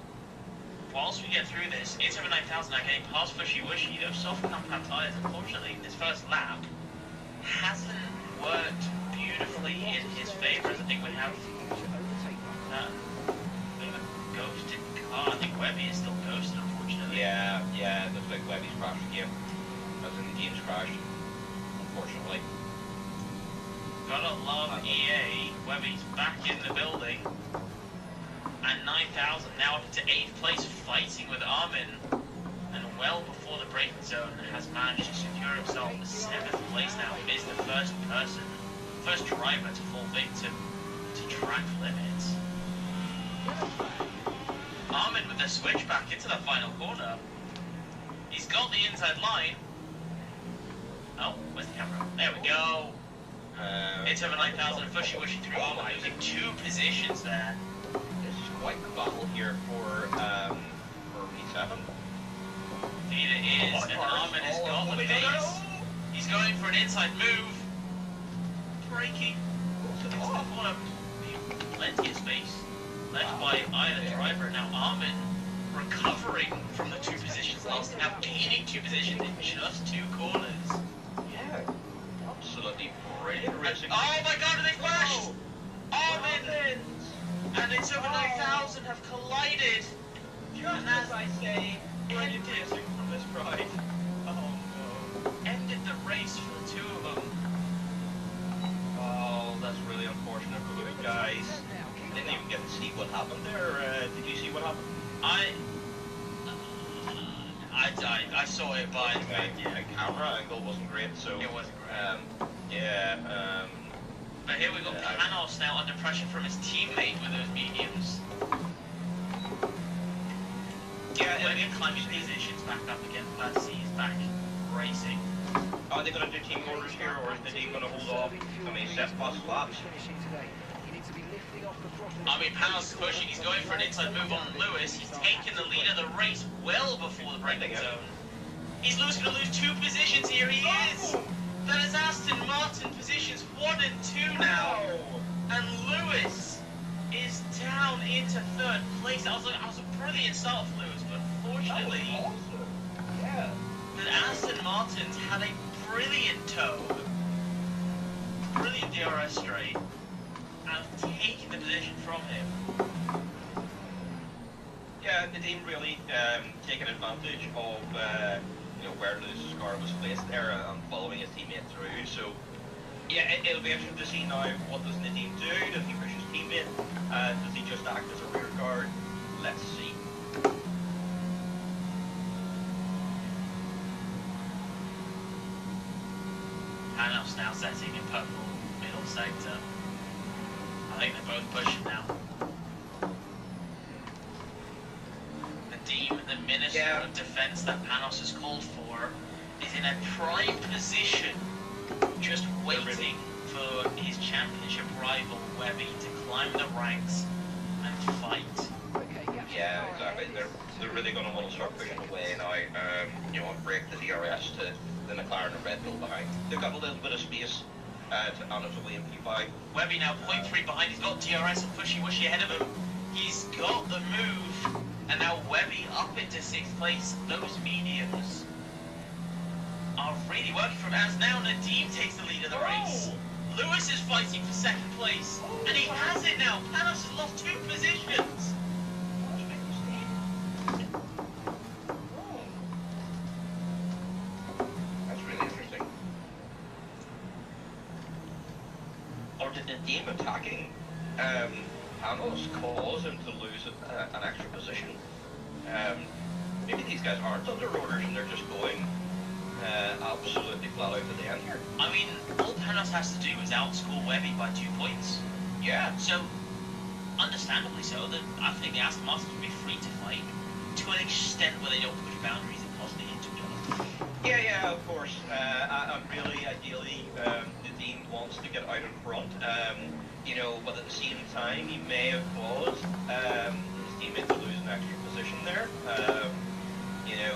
whilst we get through this, it's over 9,000 now getting past Fushy Wushy. Those soft compound tires, unfortunately, this first lap hasn't worked beautifully in his favour. I think we have a ghosted car. I think Webby is still ghosted, unfortunately. Yeah, it looks like Webby's crashed again. As in the game's crashed, unfortunately. Gotta love EA. Webby's back in the building. And 9,000 now up into 8th place, fighting with Armin. And well before the braking zone, has managed to secure himself the 7th place now. Is the first driver to fall victim to track limits. Armin with the switch back into the final corner. He's got the inside line. Oh, where's the camera? There we go. It's over 9,000 and Fushy Wushy through Armin, losing 2 positions there. This is quite the battle here for P7. Indeed it is, and Armin has got the base. He's going for an inside move. Braking. Into the corner. Plenty of space left by either driver. Now Armin recovering from the 2 positions lost, now gaining 2 positions in just 2 corners. Yeah, absolutely brilliant racing. Oh my god, and they crashed! Armin! And it's over 9,000 have collided. Just as I say, brilliant racing from this ride. Oh no. Ended the race for the 2 of them. Oh, that's really unfortunate for the guys. Didn't even get to see what happened there. Did you see what happened? I saw it by the camera angle wasn't great, so it wasn't great. But here we got Panos now under pressure from his teammate with those mediums. Yeah, they're climbing positions back up again. Glad to see he's back racing. Are they going to do team orders here, or is the team going to hold off? I mean, 7+ laps. I mean, Panos is pushing. He's going for an inside move on Lewis. He's taken the lead of the race well before the braking zone. Is Lewis going to lose 2 positions here? He is! That is Aston Martin positions 1 and 2 now. And Lewis is down into 3rd place. That was a brilliant start for Lewis, but unfortunately, Yeah. the Aston Martins had a brilliant toe. Brilliant DRS straight. And taking the position from him. Yeah, the team really taking advantage of you know, where Lewis's car was placed there and following his teammate through. So yeah, it'll be interesting to see now what does the team do. Does he push his teammate? Does he just act as a rear guard? Let's see. Panos now setting in purple middle sector. I think they're both pushing now. The Minister of Defense that Panos has called for is in a prime position just waiting for his championship rival Webby to climb the ranks and fight. Yeah, exactly. They're really going to want to start pushing away now. You know, and break the DRS to the McLaren and Red Bull behind. They've got a little bit of space on its way in P5. Webby now 0.3 behind. He's got DRS and Pushy Wishy ahead of him. He's got the move, and now Webby up into 6th place. Those mediums are really working for him, as now Nadim takes the lead of the race. Lewis is fighting for 2nd place, and he has it now. Panos has lost 2 positions. That's really interesting. Or did Nadim attacking Panos cause him to lose an extra position? Maybe these guys aren't under orders and they're just going absolutely flat out to the end here. I mean, all Panos has to do is outscore Webby by 2 points. Yeah. So, understandably so, that I think the Aston Martins will be free to fight to an extent where they don't push boundaries and constantly into each other. Yeah, of course. And really, ideally, Nadim wants to get out in front. You know, but at the same time, he may have caused his teammate to lose an extra position there. You know,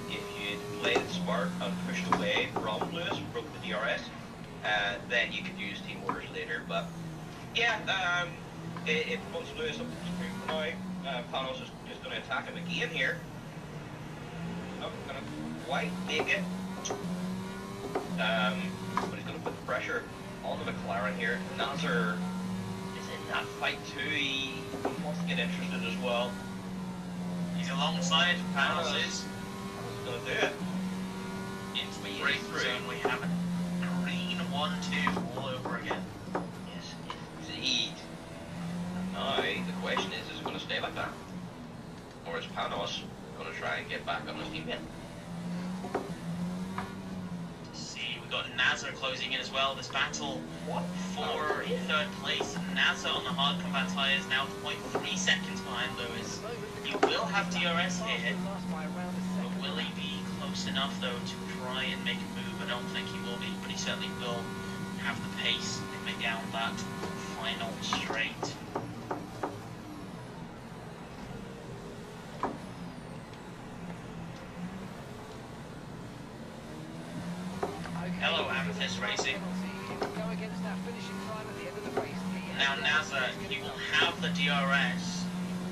if you'd played it smart and pushed away from Lewis, broke the DRS, then you could use team orders later. But yeah, it puts Lewis up to the screen for now. Panos is going to attack him again here. Not going to quite make it. But he's going to put the pressure on the McLaren here. Nazar is in that fight too. He wants to get interested as well. He's alongside Panos is. Going to do it. Into the breakthrough zone, we have a green 1-2 all over again. Yes, indeed. And now the question is it going to stay like that? Or is Panos going to try and get back on his teammate? See, we've got Nazar closing in as well. This battle for 3rd place. Nazar on the hard combat tyres now 0.3 seconds behind Lewis. He will have DRS here, but will he be close enough though to try and make a move? I don't think he will be, but he certainly will have the pace coming down that final straight. Hello, Amethyst Racing. Now Nazar, he will have the DRS.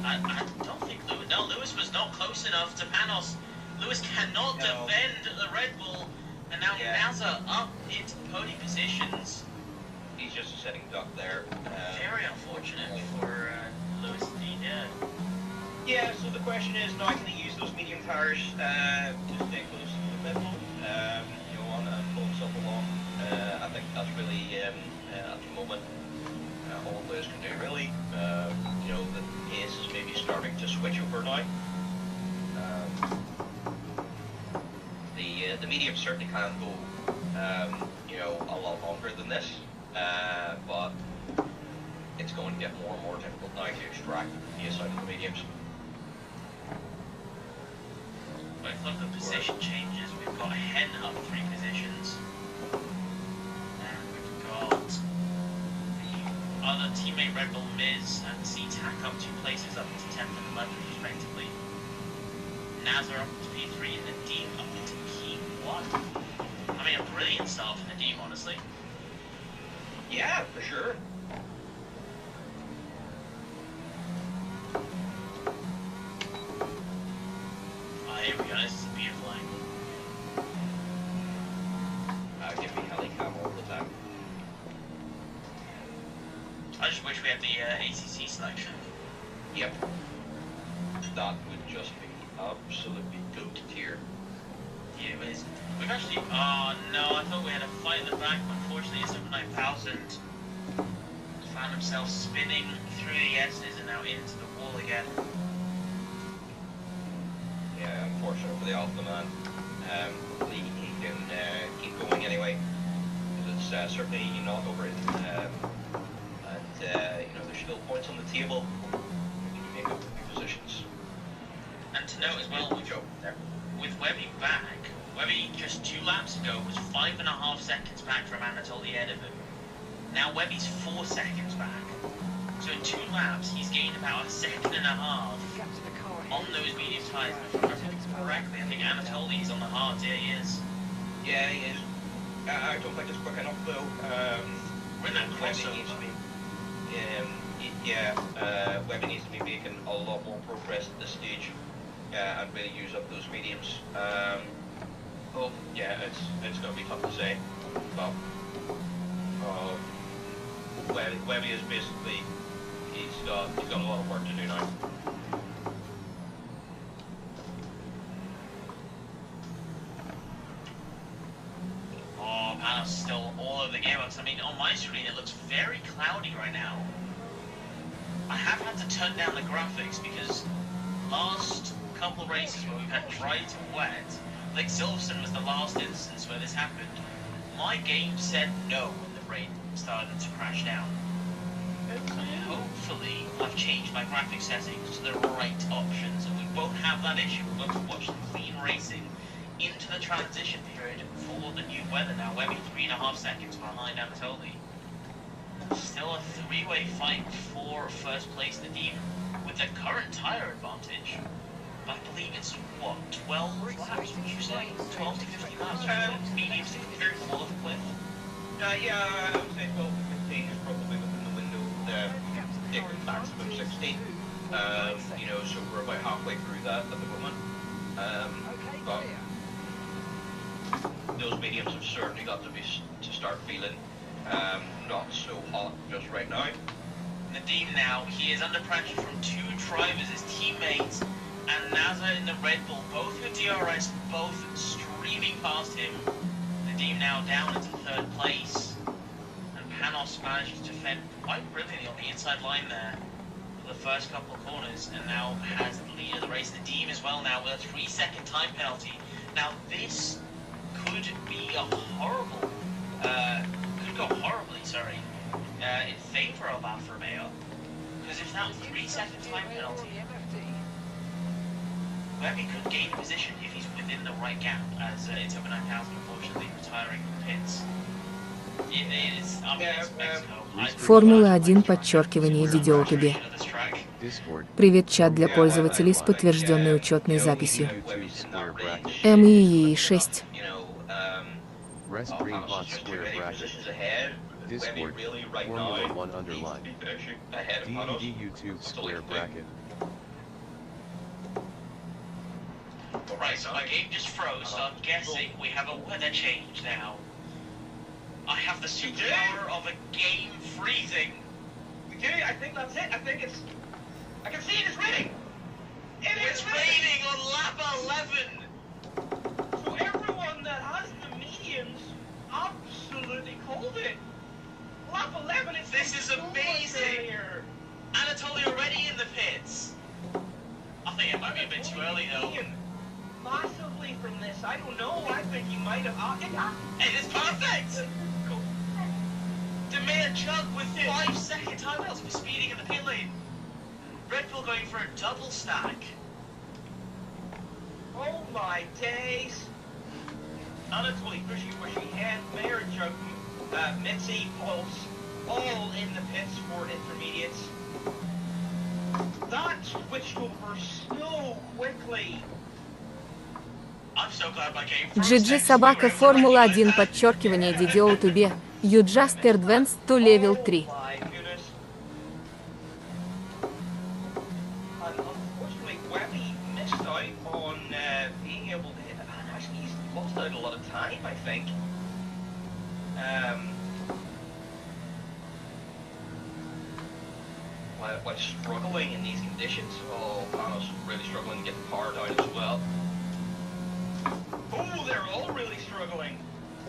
I don't think Lewis... No, Lewis was not close enough to Panos. Lewis cannot defend the Red Bull. And now Nazar up into podium positions. He's just a sitting duck there. Very unfortunate for Lewis indeed, yeah. Yeah, so the question is now can he use those medium tires to stay close to the middle? You know, and pull himself along. I think that's really, at the moment, all Lewis can do really. You know, the pace is maybe starting to switch over now. The medium certainly can go, you know, a lot longer than this, but it's going to get more and more difficult now to extract the pace out of the mediums. Both of the position changes, we've got Hen up 3 positions, and we've got the other teammate Red Bull Miz and C-Tac up 2 places, up into 10th and 11th respectively. Nazar up into P3 and Nadim up into P1. I mean, a brilliant start for Nadim, honestly. Yeah, for sure. Oh, here we go, this is a beautiful angle. Give me helicam all the time. I just wish we had the ACC selection. Yep. That would just be absolutely goat tier. Yeah, it is. We've actually... Oh, no, I thought we had a fight in the back, but unfortunately it's over 9,000. Found himself spinning through the S's and now into the wall again. Yeah, unfortunate for the Alpha man. Hopefully he can keep going anyway, because it's certainly not over it. And you know, there's still points on the table. You can make up a few positions. And to note as well, with Webby back, Webby just 2 laps ago was 5.5 seconds back from Anatoly ahead of him. Now Webby's 4 seconds back. So in 2 laps, he's gained about 1.5 seconds on those medium tyres. If I remember correctly, I think Anatoly's on the hards. Yeah, he is. Yeah, he is. I don't think it's quick enough though. We're in that crossover. Webby needs to be making a lot more progress at this stage and really use up those mediums. It's going to be tough to say. But Webby is basically he's got a lot of work to do now. Oh, Panos still all over the gearbox. I mean, on my screen it looks very cloudy right now. I have had to turn down the graphics because last couple races where we've had dry to wet, like Silverstone was the last instance where this happened. My game said no when the rain started to crash down. Hopefully, I've changed my graphic settings to the right options and we won't have that issue. We're going to watch the clean racing into the transition period for the new weather now. Webby 3.5 seconds behind Anatoly. Still a 3-way fight for first place Nadim with the current tyre advantage. I believe it's, what, 12 laps, would you say? 12 to 15 laps? Mediums to compare to all of the cliff? I would say 12 to 15 is probably within the window. It comes maximum 16. So we're about halfway through that at the moment. But those mediums have certainly got to start feeling not so hot just right now. Nadim now, he is under pressure from 2 drivers, his teammates, and Naza in the Red Bull, both with DRS, both streaming past him. Nadim now down into 3rd place, and Panos managed to defend quite brilliantly on the inside line there for the first couple of corners, and now has the lead of the race. Nadim as well now with a 3-second time penalty. Now this could be a horrible, could go horribly, in favour of Alfa Romeo, because if that 3-second time penalty, Webby could gain a position if he's within the right gap, as it's over 9,000 unfortunately retiring from pits. It is, Формула 1 подчеркивание DD1 Привет, чат для пользователей с подтвержденной учетной записью. МИИ-6. Discord, Formula 1 underline. DD YouTube square bracket. Right, so my game just froze, so I'm guessing we have a weather change now. I have the superpower of a game freezing. We do, I think that's it. I can see it is raining. It's raining on lap 11. So everyone that has the mediums absolutely called it. Lap 11 is this is amazing. Anatoly already in the pits. I think it might be a bit too early though. Massively from this, I don't know. I think he might have. It is perfect. Demir Chug with 5-second time penalty for speeding in the pit lane. Red Bull going for a double stack. Oh my days. Anatoly pushy head, Mayor Chug, Mitzi, Pulse, all in the pits for intermediates. That switched over so quickly. I'm so glad my game GG собака Формула 1 подчеркивание DD1 You just advanced to level 3. Unfortunately, Webby missed out on being able to hit it, and actually he's lost out a lot of time, I think. While struggling in these conditions, Panos really struggling to get the power down as well. Oh, they're all really struggling.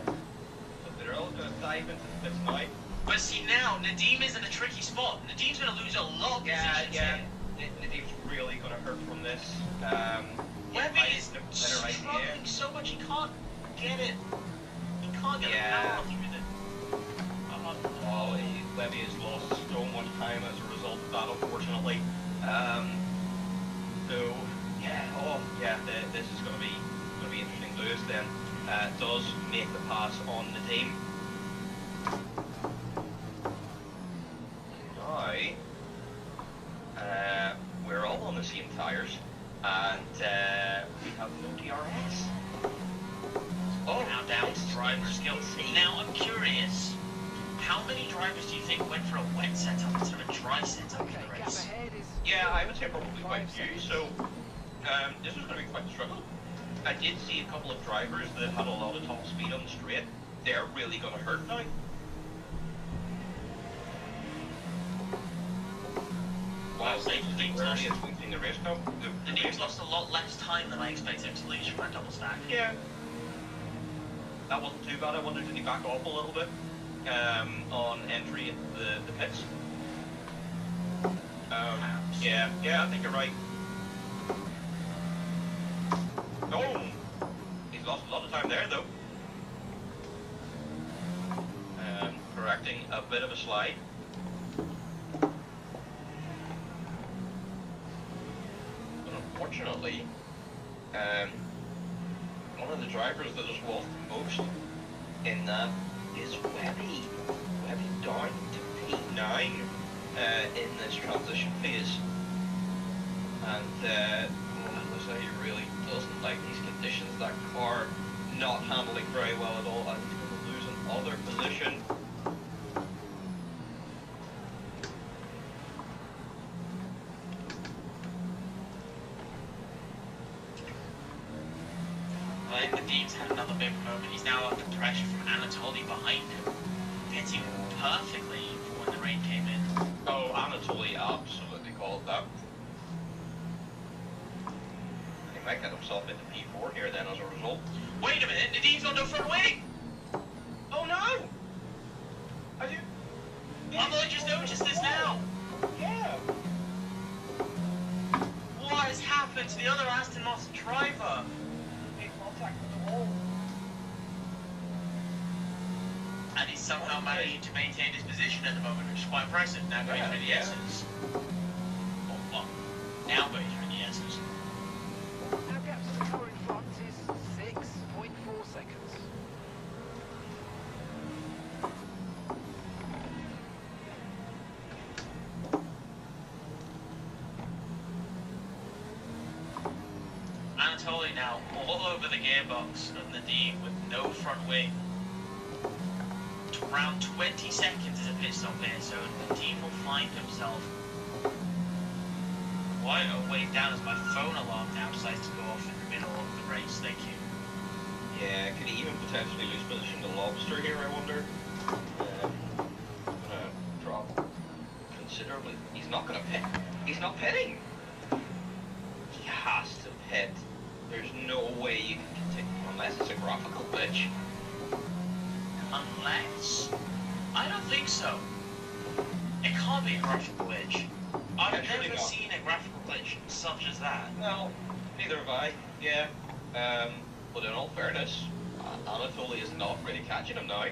But they're all going to dive into the pits now. But see now, Nadim is in a tricky spot. Nadim's going to lose a lot of positions here. Nadim's really going to hurt from this. Webby is struggling so much he can't get it. He can't get the power through it. Webby has lost so much time as a result of that, unfortunately. This is going to be interesting to lose. then does make the pass on the team. Now, we're all on the same tyres, and we have no DRS. Oh, now down to driver skills. Now, I'm curious, how many drivers do you think went for a wet setup instead of a dry setup in the race? Yeah, I would say probably quite a few, so this was going to be quite a struggle. I did see a couple of drivers that had a lot of top speed on the straight. They're really going to hurt now. Wow, we've seen the race now. The Neves lost a lot less time than I expected him to lose from that double stack. Yeah. That wasn't too bad. I wondered, did he back off a little bit on entry into the pits? Yeah, I think you're right. Oh! He's lost a lot of time there, though. Correcting a bit of a slide. But unfortunately, one of the drivers that has lost the most in that is Webby. Webby down to P9 in this transition phase. And looks like he really doesn't like these conditions. That car not handling very well at all, and he's going to lose another position. Nadim's had another big moment. He's now under pressure from Anatoly behind him, fitting perfectly for when the rain came in. Oh, Anatoly absolutely called that. And he might get himself into P4 here then as a result. Wait a minute, Nadim's on the front wing! Oh no! I do. I've only just noticed this now! Yeah! What has happened to the other Aston Martin driver? And he's somehow managing to maintain his position at the moment, which is quite impressive. Now going through the S's. Oh, well, now going through the S's. Now gaps to the car in front is 6.4 seconds. Anatoly now all over the gearbox of Nadim with no front wing. Around 20 seconds is a pit stop here, so Nadim will find himself quite a way down as my phone alarm now decides to go off in the middle of the race. Thank you. Yeah, could he even potentially lose position to Lobster here, I wonder? Gonna drop considerably. He's not gonna pit. He's not pitting! He has to pit. There's no way you can continue unless it's a graphical glitch. Unless? I don't think so. It can't be a graphical glitch. I've never seen a graphical glitch such as that. No, neither have I. Yeah. But in all fairness, Anatoly is not really catching him now.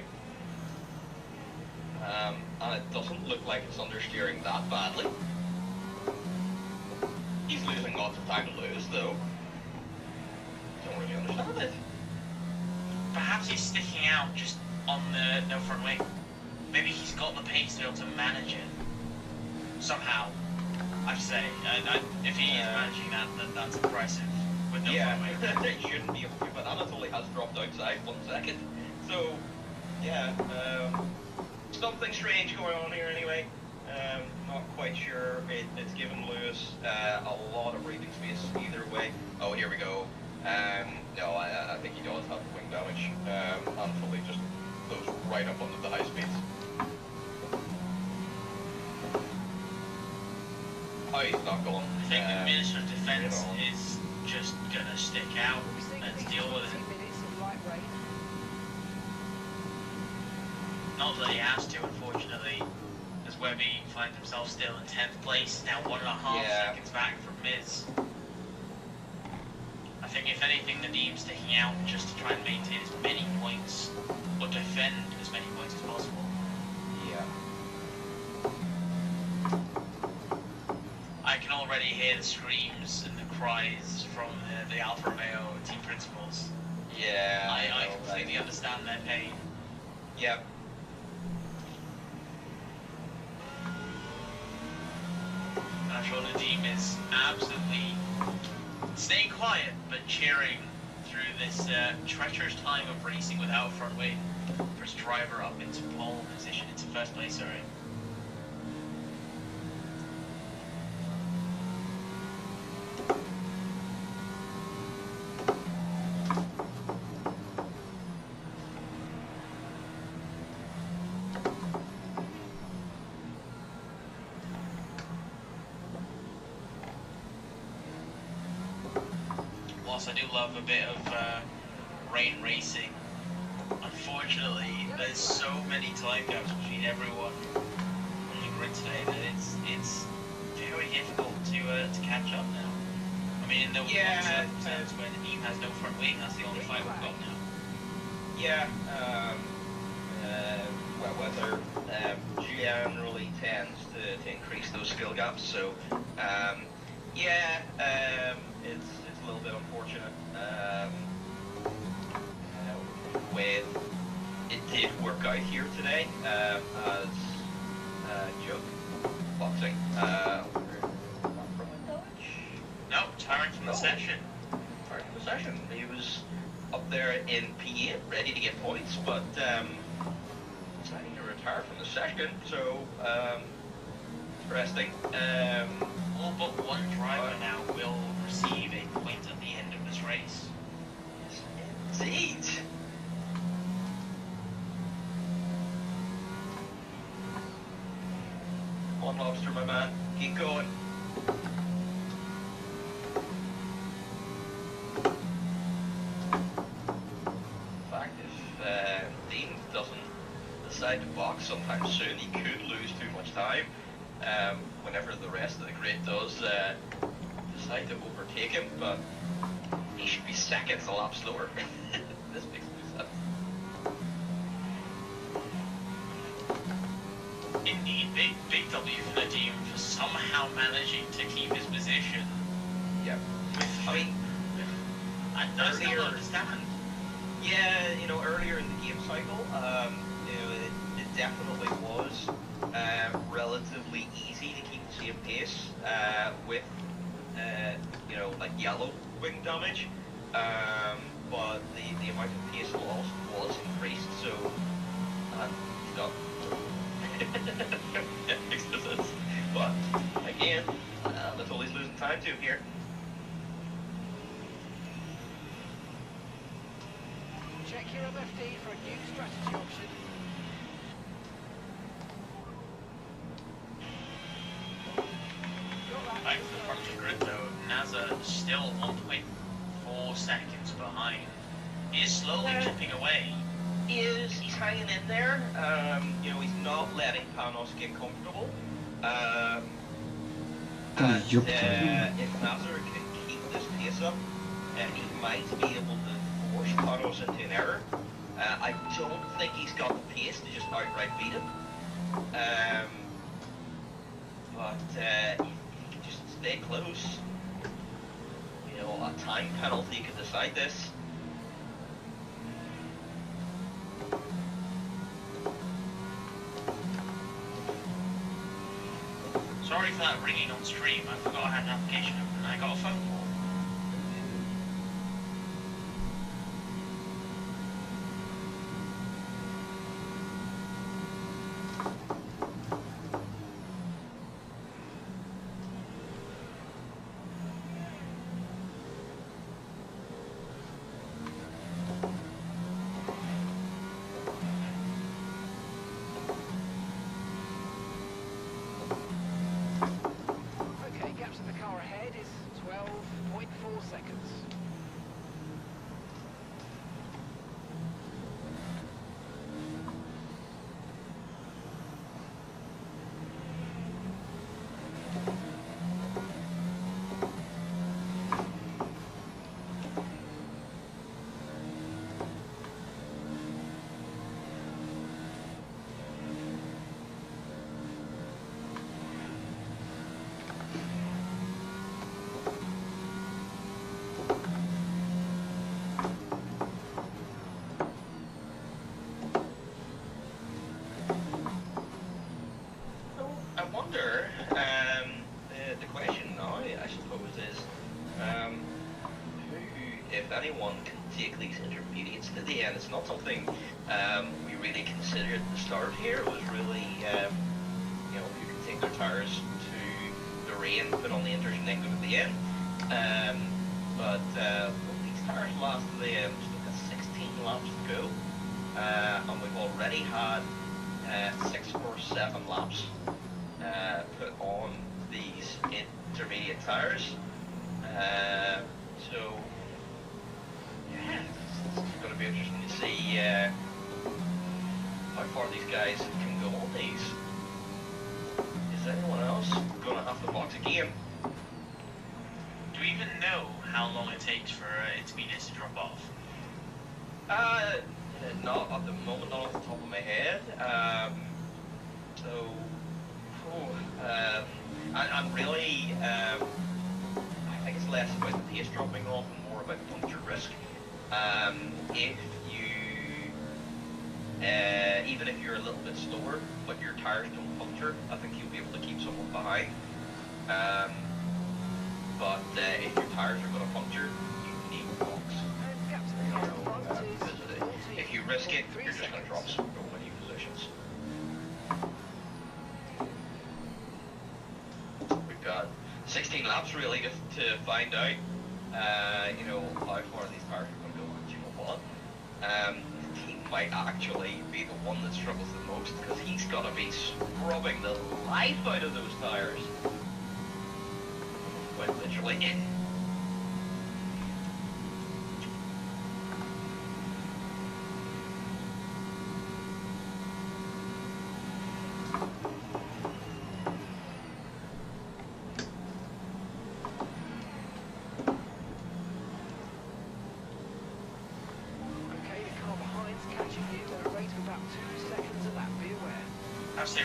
And it doesn't look like it's understeering that badly. He's losing lots of time to lose, though. Don't really understand it. Perhaps he's sticking out just on the no front wing. Maybe he's got the pace to be able to manage it. Somehow. I say, if he is managing that, then that's impressive. With no front wing. It shouldn't be okay, but Anatoly has dropped outside 1 second. So, yeah, something strange going on here anyway. Not quite sure. It's given Lewis a lot of breathing space either way. Oh, here we go. No, I think he does have wing damage. Anatoly just goes right up onto the high speeds. Oh, he's not going. I think the Minister of Defence is just gonna stick out and deal with it. Not that he has to, unfortunately, as Webby finds himself still in 10th place, now 1.5 seconds back from Miz. I think if anything, Nadim's sticking out just to try and maintain as many points, or defend as many points as possible. Yeah. I can already hear the screams and the cries from the Alfa Romeo team principals. Yeah, I completely understand their pain. Yep. I'm sure Nadim is absolutely staying quiet but cheering through this treacherous time of racing without front wing. First driver up into pole position, into first place, sorry. Whilst I do love a bit of rain racing, unfortunately there's so many time gaps between everyone on the grid today that it's very difficult to catch up now. I mean, there was one circumstance where the team has no front wing, that's the only fight we've got now. Yeah, wet weather generally tends to increase those skill gaps, so it's a little bit unfortunate. When it did work out here today, as joke boxing. No, tiring from the session. Tiring from the session. He was up there in P8, ready to get points, but deciding to retire from the session. So interesting. All but one driver now will receive a point at the end of this race. Indeed. One lobster, my man. Keep going. In fact, if Dean doesn't decide to box sometime soon, he could lose too much time. Whenever the rest of the grid does decide to overtake him, but he should be seconds a lap slower. This makes no sense. Indeed, big W for Nadim for somehow managing to keep his position. Yeah. I mean, I still don't understand. Yeah, you know, earlier in the game cycle, you know, it definitely was relatively easy to keep the same pace with, you know, like yellow wing damage. But the amount of pace lost was increased, so got but again, that's always losing time to him here. Check your MFD for a new strategy option. Back to the front of the grid though, NASA still 1.4 seconds behind. He is slowly chipping away. He's hanging in there. You know, he's not letting Panos get comfortable. And if Nazar can keep this pace up, he might be able to force Panos into an error. I don't think he's got the pace to just outright beat him. But he can just stay close. You know, a time penalty could decide this. Sorry for that ringing on stream, I forgot I had an application open and I got a phone call. Okay, gaps in the car ahead is 12, anyone can take these intermediates to the end. It's not something we really considered at the start here. It was really, you know, you can take their tires to the rain, put on the inters, and then go to the end. But these tires last to the end, just look at 16 laps to go. And we've already had 6 or 7 laps put on these intermediate tires. So yeah, it's going to be interesting to see how far these guys can go on these. Is anyone else going to have to box again? Do we even know how long it takes for intermediates to drop off? Not at the moment, not off the top of my head. I'm really, I think it's less about the pace dropping off and more about puncture risk. If you, even if you're a little bit slower, but your tires don't puncture, I think you'll be able to keep someone behind. But if your tires are going to puncture, you need a box. If you risk it, you're just going to drop so many positions. We've got 16 laps really to find out, you know, how far these tires are going to go. And you know what? The team might actually be the one that struggles the most because he's got to be scrubbing the life out of those tires. Quite literally.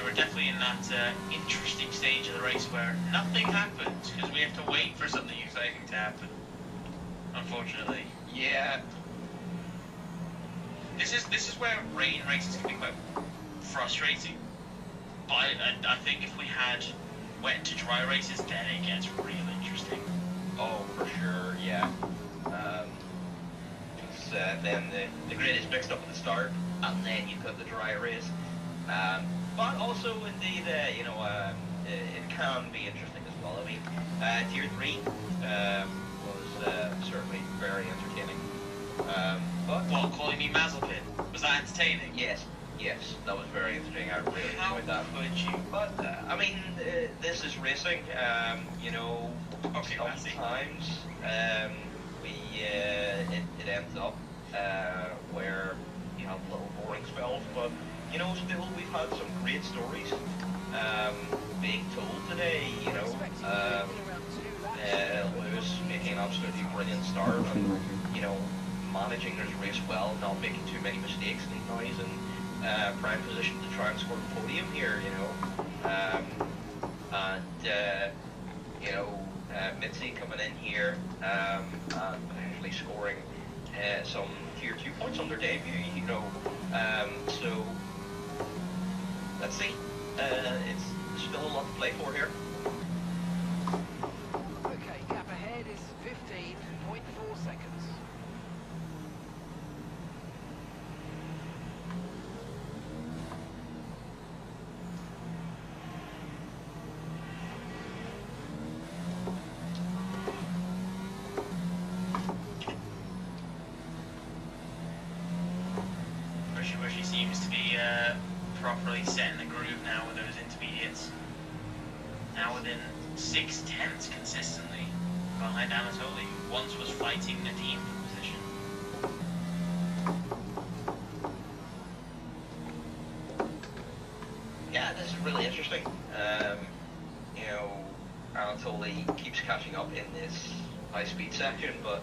We're definitely in that interesting stage of the race where nothing happens because we have to wait for something exciting to happen. Unfortunately. Yeah. This is where rain races can be quite frustrating. But I think if we had wet to dry races, then it gets real interesting. Oh, for sure, yeah. Then the grid is mixed up at the start, and then you've got the dry race. But also, indeed, you know, it can be interesting as well. I mean, Tier 3 was certainly very entertaining. But what, calling me Mazepin? Was that entertaining? Yes, that was very entertaining. I really enjoyed that. How could you? But, I mean, this is racing. You know, sometimes it ends up where you have little boring spells, but you know, still we've had some great stories being told today. You know, Lewis making an absolutely brilliant start, and you know, managing his race well, not making too many mistakes, and now he's in prime position to try and score the podium here. You know, and you know, Mitzi coming in here and actually scoring some Tier 2 points on their debut. You know, so. Let's see. It's still a lot to play for here. Okay, gap ahead is 15.4 seconds. She seems to be properly setting the groove now with those intermediates. Now within 6/10 consistently behind Anatoly, who once was fighting Nadim for position. Yeah, this is really interesting. You know, Anatoly keeps catching up in this high-speed section, but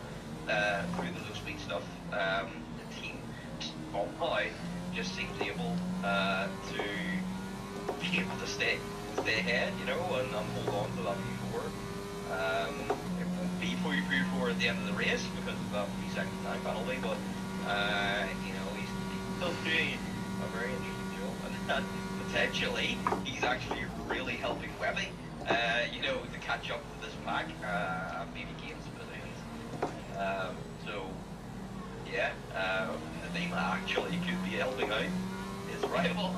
through the low-speed stuff, the team somehow just seems able to be able to stay ahead, you know, and hold on to that P4. It won't be P4 at the end of the race because of that 3 second time penalty, but you know, he's still doing a very interesting job, and potentially he's actually really helping Webby, you know, to catch up to this pack, maybe gain some positions. So, yeah, Nadim actually could be helping out his rival.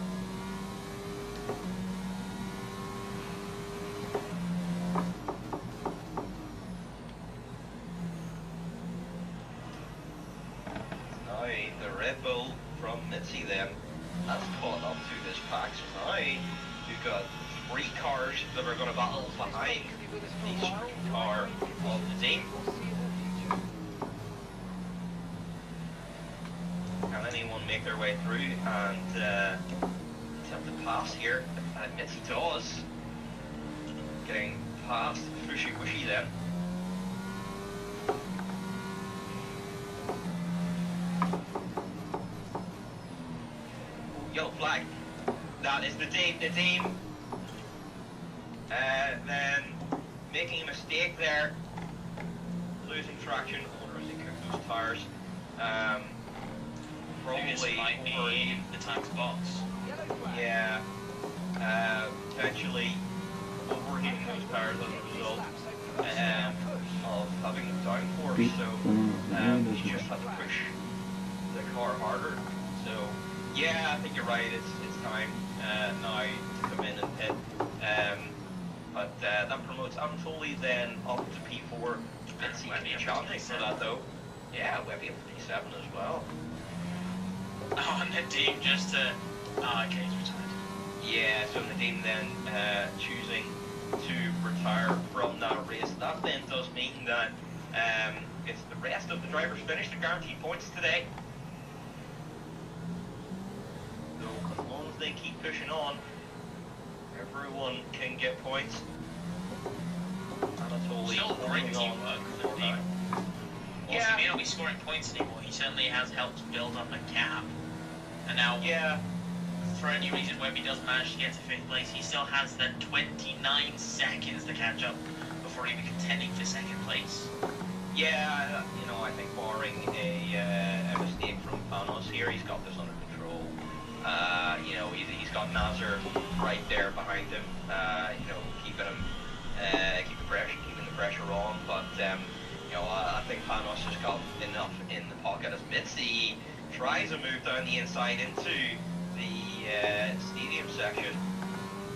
Now, the Red Bull from Mitzi then has caught up to this pack, so now you've got 3 cars that are going to battle behind the sprint car of the team. Can anyone make their way through and attempt to pass here? Mitzi does. Getting past Fushy Wishy then. Yellow flag. That is the team. Then making a mistake there. Losing traction. I wonder if they cooked those tires. Probably overheating the tax box. Yeah. Potentially overheating those tires as a result of having downforce. So he just had to push the car harder. So yeah, I think you're right. It's time now to come in and pit. But that promotes Anatoly then up to P4. It's challenging for that though. Yeah, Webby up to P7 as well. Oh, and Nadim just to... Oh, okay, he's retired. Yeah, so Nadim then choosing to retire from that race. That then does mean that it's the rest of the drivers finished the guaranteed points today. So as long as they keep pushing on, everyone can get points. Anatoly Still great teamwork for Nadim. Yeah. He may not be scoring points anymore. He certainly has helped build up a gap. And now, for any reason Webby does manage to get to 5th place, he still has that 29 seconds to catch up before even contending for 2nd place. Yeah, you know, I think barring a mistake from Panos here, he's got this under control. You know, he's got Nazar right there behind him. You know, keeping the pressure on. But you know, I think Panos has got enough in the pocket as Mitzi tries a move down the inside into the stadium section.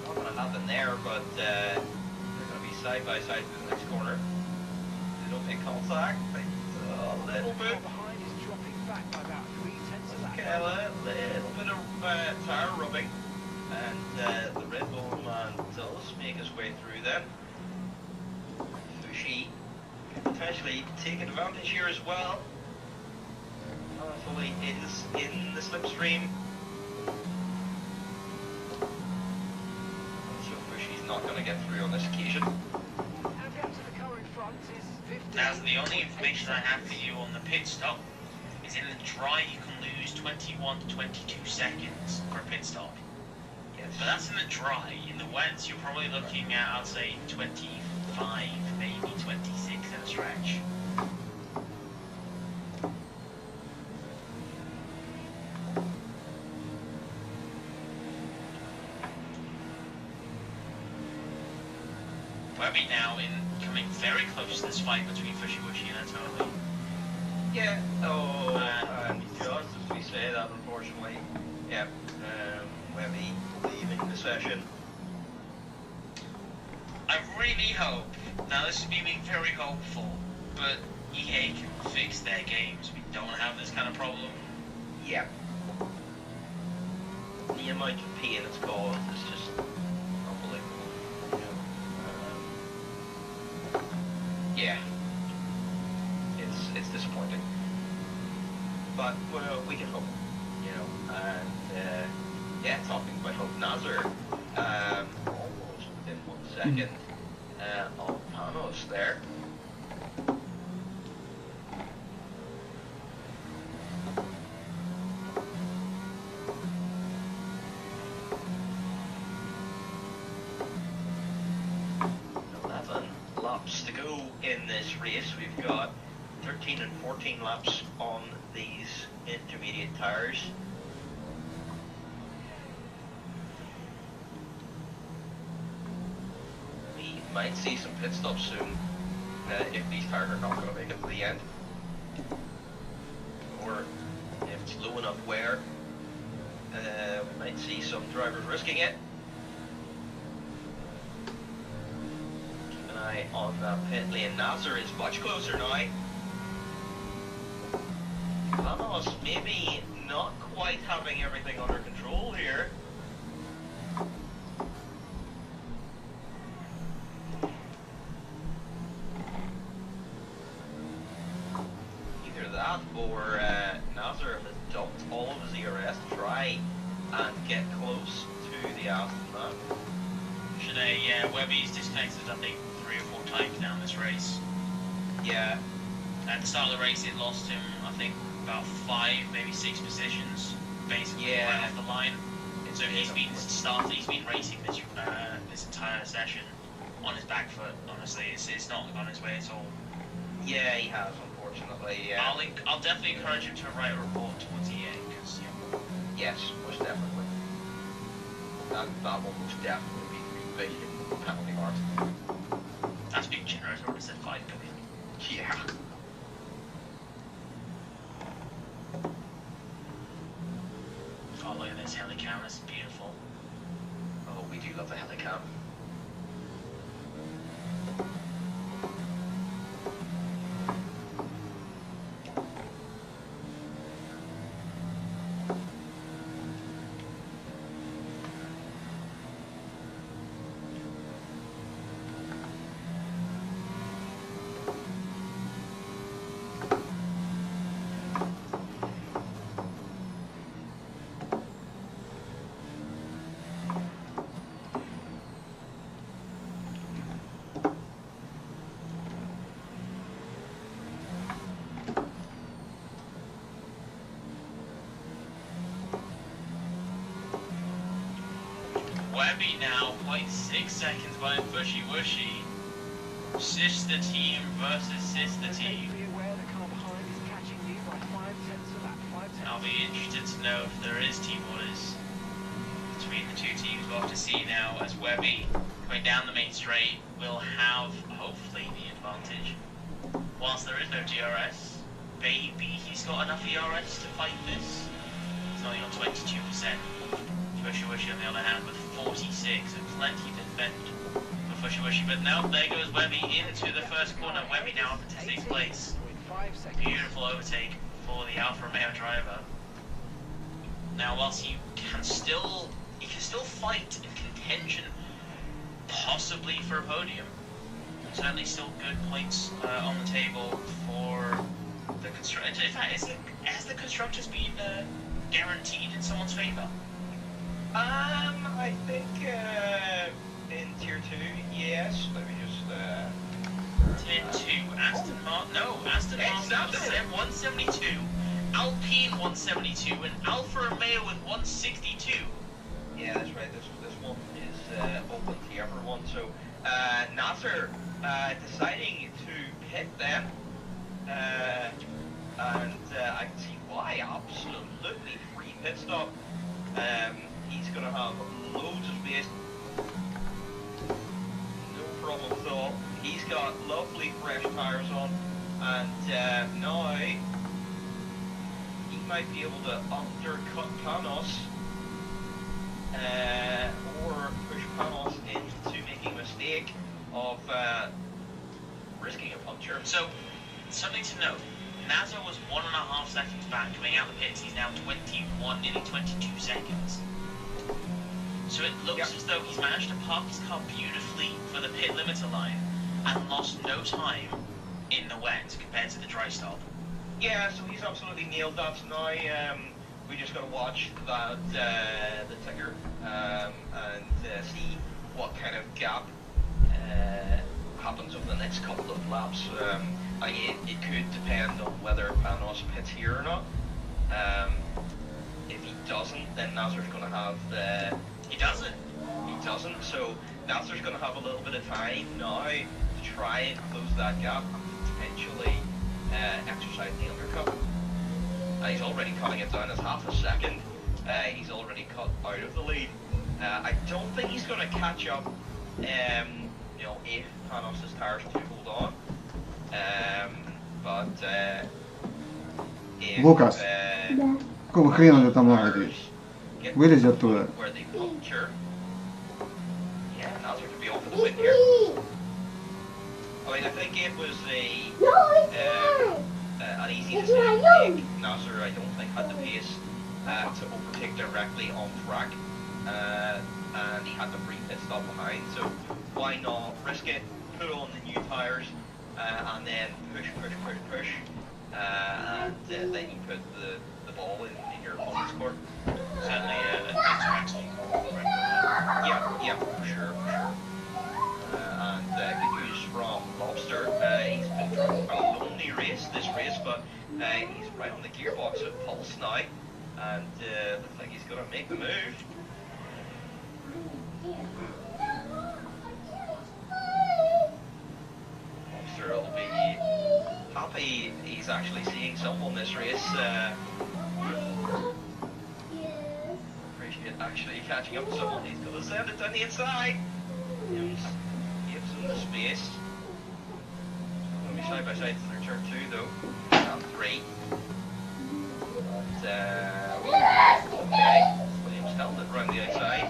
Not going to happen there, but they're going to be side by side to the next corner. They don't make contact. A little bit. Okay, a little bit of tire rubbing, and the Red Bull man does make his way through then. Fushi could potentially take advantage here as well. Anatoly is in the slipstream. So Fushi's not going to get through on this occasion. Now, the only information I have for you on the pit stop is in the dry you can lose 21 to 22 seconds for a pit stop. Yes. But that's in the dry. In the wets, you're probably looking at, I'd say, 25, maybe 26 in a stretch. Webby now coming very close to this fight between Fushiwushi and Anatoly. Yeah, and just as we say that, unfortunately, yeah, Webby leaving the session. I really hope, now this is me being very hopeful, but EA can fix their games. We don't have this kind of problem. Yeah. The amount of pain it's caused is just unbelievable. Yeah. It's disappointing. But well, we can hope, you know, and yeah, talking about hope, Nazar, almost within 1 second of Panos there. Laps to go in this race. We've got 13 and 14 laps on these intermediate tires. We might see some pit stops soon if these tires are not going to make it to the end. Or if it's low enough wear, we might see some drivers risking it. Keep an eye on pit lane. Nasser is much closer now. Panos maybe not quite having everything under control here. Either that or Nasser has dumped all of his ERS to try and get close to the Aston map. Today, Webby's disconnected, I think, 3 or 4 times down this race. Yeah. At the start of the race, it lost him, I think, about 5, maybe 6 positions, basically right off the line. So he's been racing this this entire session on his back foot. Honestly, it's not gone his way at all. Yeah, he has, unfortunately. I'll definitely encourage him to write a report towards EA, because yes, most definitely. That will most definitely be big penalty marks. That's being generous. I would have said 5 million. Yeah. Oh, look at this helicam. This is beautiful. Oh, we do love the helicam. Webby now, 0.6 seconds behind Bushy Wushy. Sister team versus sister team. I'll be interested to know if there is team orders between the 2 teams. We'll have to see now, as Webby, coming down the main straight, will have, hopefully, the advantage. Whilst there is no DRS, maybe he's got enough ERS to fight this. He's only on 22%. Bushy Wushy, on the other hand, with 46, and plenty to defend for Bushy Wushy. But now there goes Webby into the first corner. Webby now up into 6th place. Beautiful overtake for the Alfa Romeo driver. Now, whilst he can still fight in contention, possibly for a podium. Certainly, still good points on the table for the constructors. In fact, has the constructors been guaranteed in someone's favour? I think in tier 2, yes. Let me just Tier 2, Aston Martin said 172, Alpine 172, and Alfa Romeo with 162. Yeah, that's right. This one is open to everyone. So Nasser deciding to pit them, and I can see why. Absolutely free pit stop. He's going to have loads of space. No problem at all. He's got lovely fresh tires on, and now he might be able to undercut Panos, or push Panos into making a mistake of risking a puncture. So, something to note. Nasser was 1.5 seconds back coming out of the pits. He's now 21, nearly 22 seconds. So it looks as though he's managed to park his car beautifully for the pit limiter line and lost no time in the wet compared to the dry stop. Yeah, so he's absolutely nailed that. Now we just got to watch that the ticker and see what kind of gap happens over the next couple of laps. It could depend on whether Panos pits here or not. If he doesn't, then Nasser's going to have the... He doesn't. So Nasser's going to have a little bit of time now to try and close that gap, potentially exercise the undercut. He's already cutting it down as half a second. He's already cut out of the lead. I don't think he's going to catch up, if Panos' tires do hold on. But if Лукас, какого хрена ты там лазишь? get Вылези оттуда. where they puncture. Yeah, Nazar could be on for the win here. I mean, I think it was an easy decision to take. Nazar, I don't think, had the pace to overtake directly on track, and he had the free pit stop behind. So why not risk it? Put on the new tires, and then push, and then you put the ball in your opponent's court. Certainly a nice track speed. Yeah, for sure. And good news from Lobster. He's been driving a lonely race this race, but he's right on the gearbox at Pulse now, and looks like he's going to make the move. Lobster will be happy he's actually seeing someone this race. Appreciate actually catching up to someone. He's going to send it down the inside. Gives him the space. Going to be side by side to their turn 2 though. And 3. But, okay. Williams held it around the outside.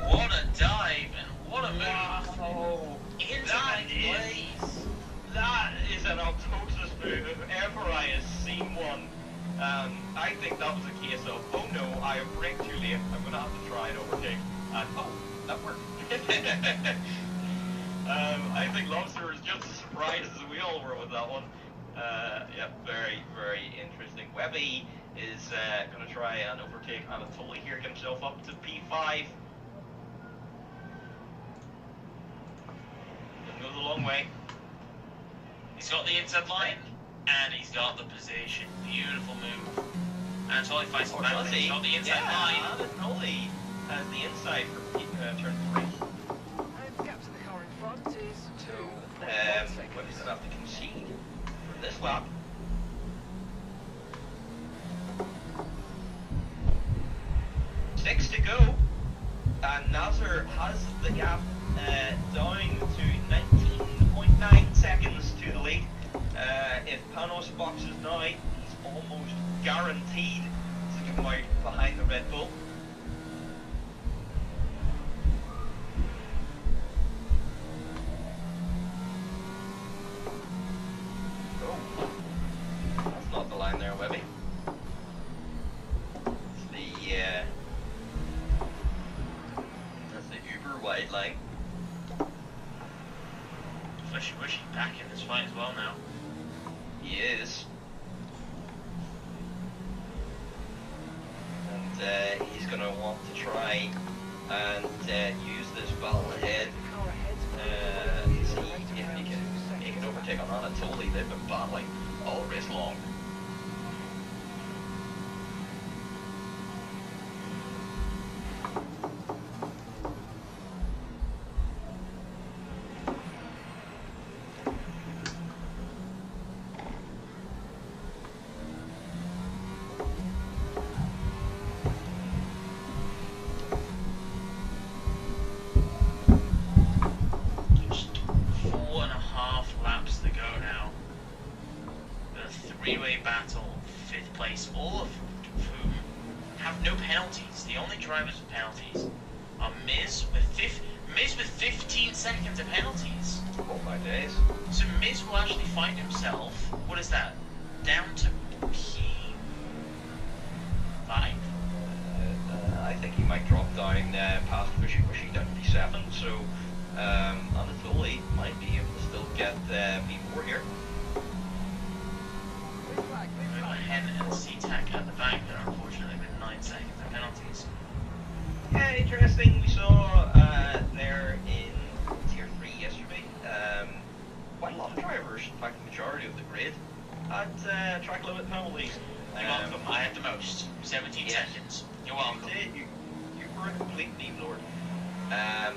What a dive and what a move! Wow. That is an Octotus move if ever I have seen one. I think that was a case of, oh no, I have braked too late, I'm going to have to try and overtake. And oh, that worked. I think Lobster was just as surprised as we all were with that one. Yeah, very, very interesting. Webby is going to try and overtake Anatoly here, get himself up to P5. Goes a long way. He's got the inside line, and he's got the position. Beautiful move. And Anatoly fights back, he's got the inside line. Anatoly has the inside for turn 3. And gap to the car in front is 2. What does it have to concede for this lap? Six to go, and Nazar has the gap down to 19.9 seconds to the lead. If Panos boxes now, he's almost guaranteed to come out behind the Red Bull. Oh, that's not the line there, Webby. That's the uber wide line. Wishy back in this fight as well now. He is. And he's going to want to try and use this battle ahead. See if he can overtake on Anatoly. They've been battling all race long. Three-way battle, 5th place, all of whom have no penalties. The only drivers with penalties are Miz with 15 seconds of penalties. Oh my days. So Miz will actually find himself, what is that, down to P5? I think he might drop down past Wishy down to P7, so Anatoly might be able to still get P4 here. Hen and C-Tac at the back there, unfortunately, with 9 seconds of penalties. Yeah, interesting. We saw there in Tier 3 yesterday, quite a lot of drivers, in fact the majority of the grid, had track limit penalties. You're welcome, I had the most, 17 seconds. You're welcome. You were a complete meme lord. Yeah,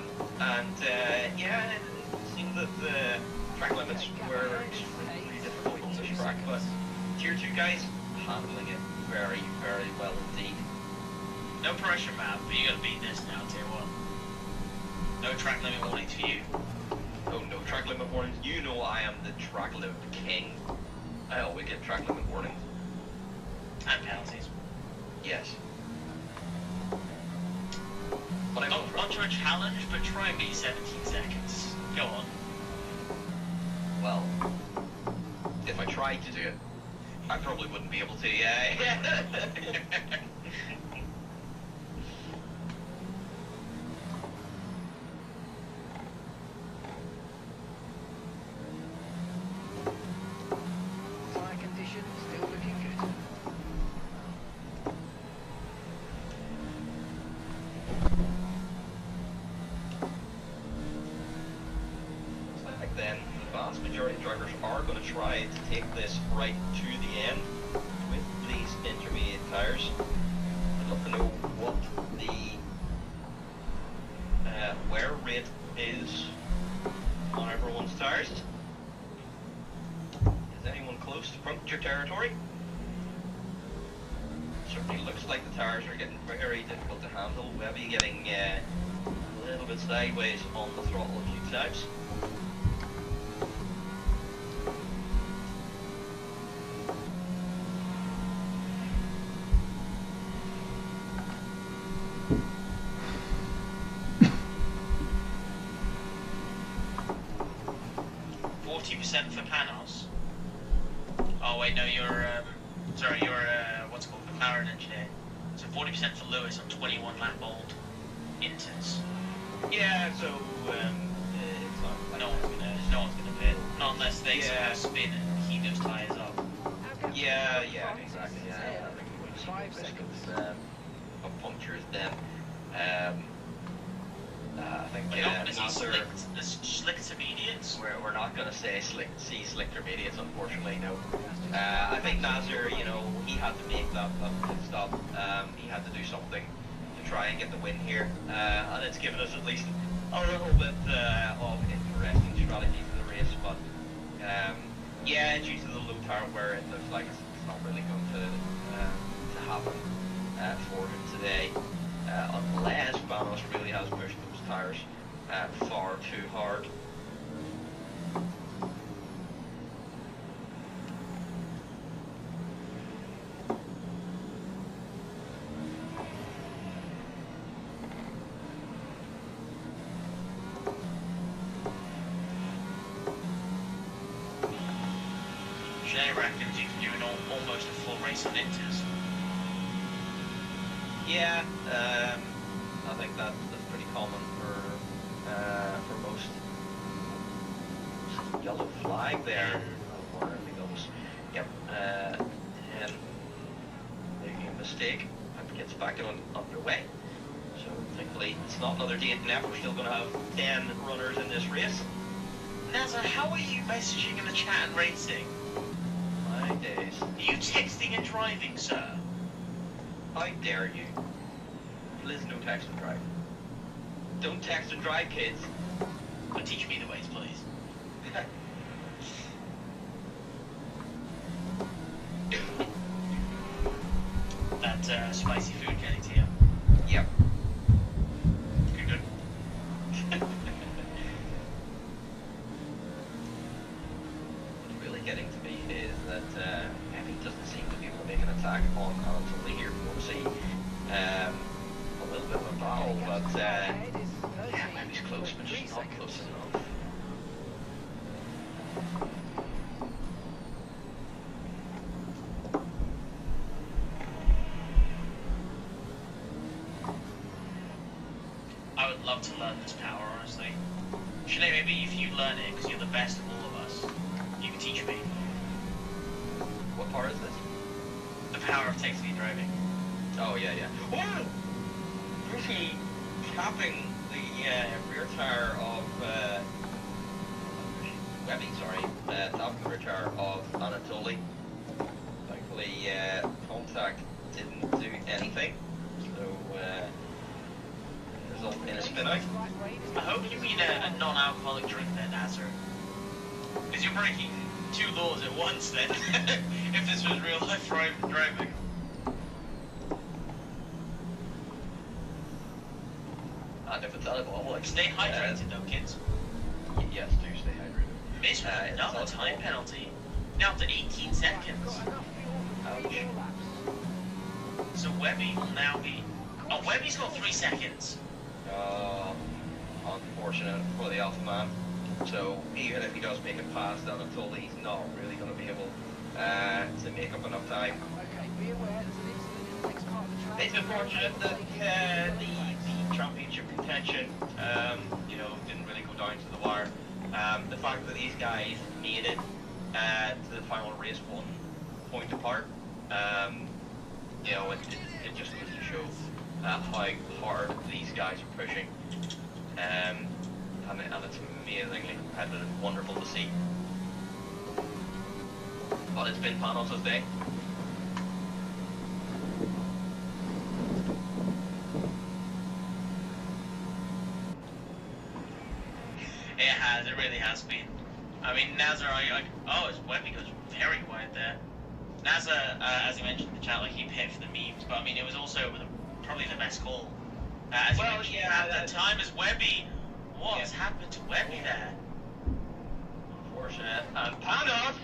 it seemed that the track limits were extremely difficult on this track, but Tier 2 guys handling it very, very well indeed. No pressure, man, but you gotta beat this now, Tier 1. No track limit warnings for you. Oh, no track limit warnings. You know I am the track limit king. I always get track limit warnings. And penalties. Yes. But Not to a challenge, but try and beat 17 seconds. Go on. Well, if I tried to do it, I probably wouldn't be able to, yeah. Tire condition still looking good. Like then, the vast majority of drivers are going to try to take this right to the end with these intermediate tires. I'd love to know what the wear rate is on everyone's tires. Is anyone close to puncture territory? Certainly looks like the tires are getting very difficult to handle, maybe getting a little bit sideways on the throttle a few times. For panels. Oh wait, no, you're what's it called, McLaren engineer. So 40% for Lewis on 21 lap old Inters. Yeah, so it's not. No one's gonna pit. Not unless they somehow spin and heat those tires up. Yeah, exactly. Yeah, I think we would see 5 seconds of punctures then. I think You're not gonna see slick intermediates. We're not gonna see slick intermediates, unfortunately. No. I think Nasser, he had to make that pit stop. He had to do something to try and get the win here, and it's given us at least a little bit of interesting strategy for the race. But yeah, due to the low tire wear, it looks like it's not really going to happen for him today, unless Vanos really has pushed those tires far too hard. Jay reckons you can do almost a full race on Inters. Yeah, I think that's pretty common for most. Yellow flag there. Or I think almost. Yep. And making a mistake and gets back underway. So thankfully it's not another DNF. We're still going to have 10 runners in this race. Nazar, how are you messaging in the chat and racing? My days. Are you texting and driving, sir? How dare you? Liz, no text and drive. Don't text and drive, kids. But teach me the ways, please. That spicy food getting to you? Yep. Good. What's really getting to me is that Heavy doesn't seem to be able to make an attack on Anatoly here. We'll see a little bit of a battle, but yeah, maybe he's close, but just not close enough. I would love to learn this power, honestly. Sinead, maybe if you learn it, because you're the best of all of us, you can teach me. What power is this? The power of texting and driving. Oh, yeah. Oh! Pretty capping the rear tire of Webby, sorry. Top of the rear tire of Anatoly. Thankfully, contact didn't do anything. So, result in a spin out. I hope you mean a non-alcoholic drink then, Nazar. Because you're breaking two laws at once then, if this was real life driving. And if it's Well, like, stay hydrated though, kids. Yes, do stay hydrated. Miserable, another time penalty. Now to 18 seconds. Ouch. So Webby will now be... Oh, Webby's got 3 seconds. Unfortunate for the Alpha Man. So even if he does make it past that, I'm told he's not really going to be able to make up enough time. It's unfortunate that the championship contention, you know, didn't really go down to the wire. The fact that these guys made it to the final race 1 point apart, you know, it just goes to show how hard these guys are pushing. And it's amazingly competitive, wonderful to see. But it's been Panos' day. It really has been. I mean, Nazar, his Webby goes very quiet there. Nazar, as you mentioned in the chat, like, he paid for the memes, but I mean, it was also probably the best call. As you mentioned, at the time as Webby, what has happened to Webby there? Unfortunate. And Panos,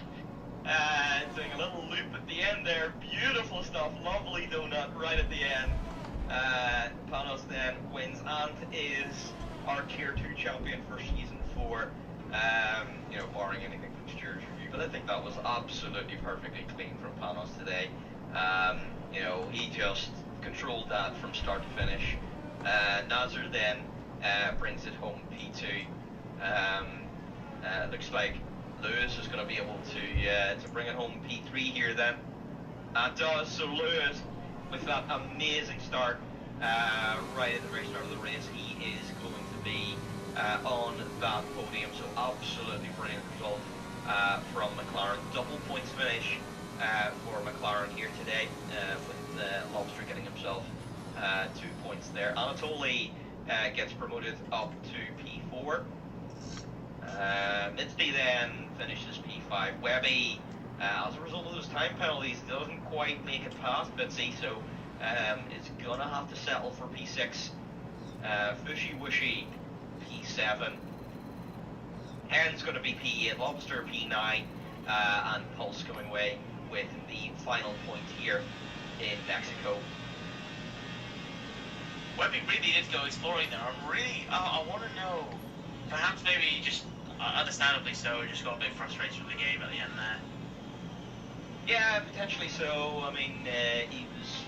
doing a little loop at the end there. Beautiful stuff. Lovely donut right at the end. Panos then wins and is our Tier 2 champion for Season 4. You know, barring anything from Steer's review. But I think that was absolutely perfectly clean from Panos today. You know, he just controlled that from start to finish. Nazar then brings it home P2. Looks like Lewis is going to be able to bring it home P3 here then. And does. So Lewis, with that amazing start right at the very start of the race, he is going to be on that podium. So absolutely brilliant result from McLaren. Double points finish for McLaren here today, with Lobster getting himself 2 points there. Anatoly gets promoted up to P4. Mitzi then finishes P5. Webby, as a result of those time penalties, doesn't quite make it past Mitzi, so is gonna have to settle for P6. Fushy Wushy, P7. Hen's gonna be P8, Lobster P9, and Pulse going away with the final point here in Mexico. Webby really did go exploring there. I want to know, perhaps maybe just, understandably so, just got a bit frustrated with the game at the end there. Yeah, potentially so. I mean, he was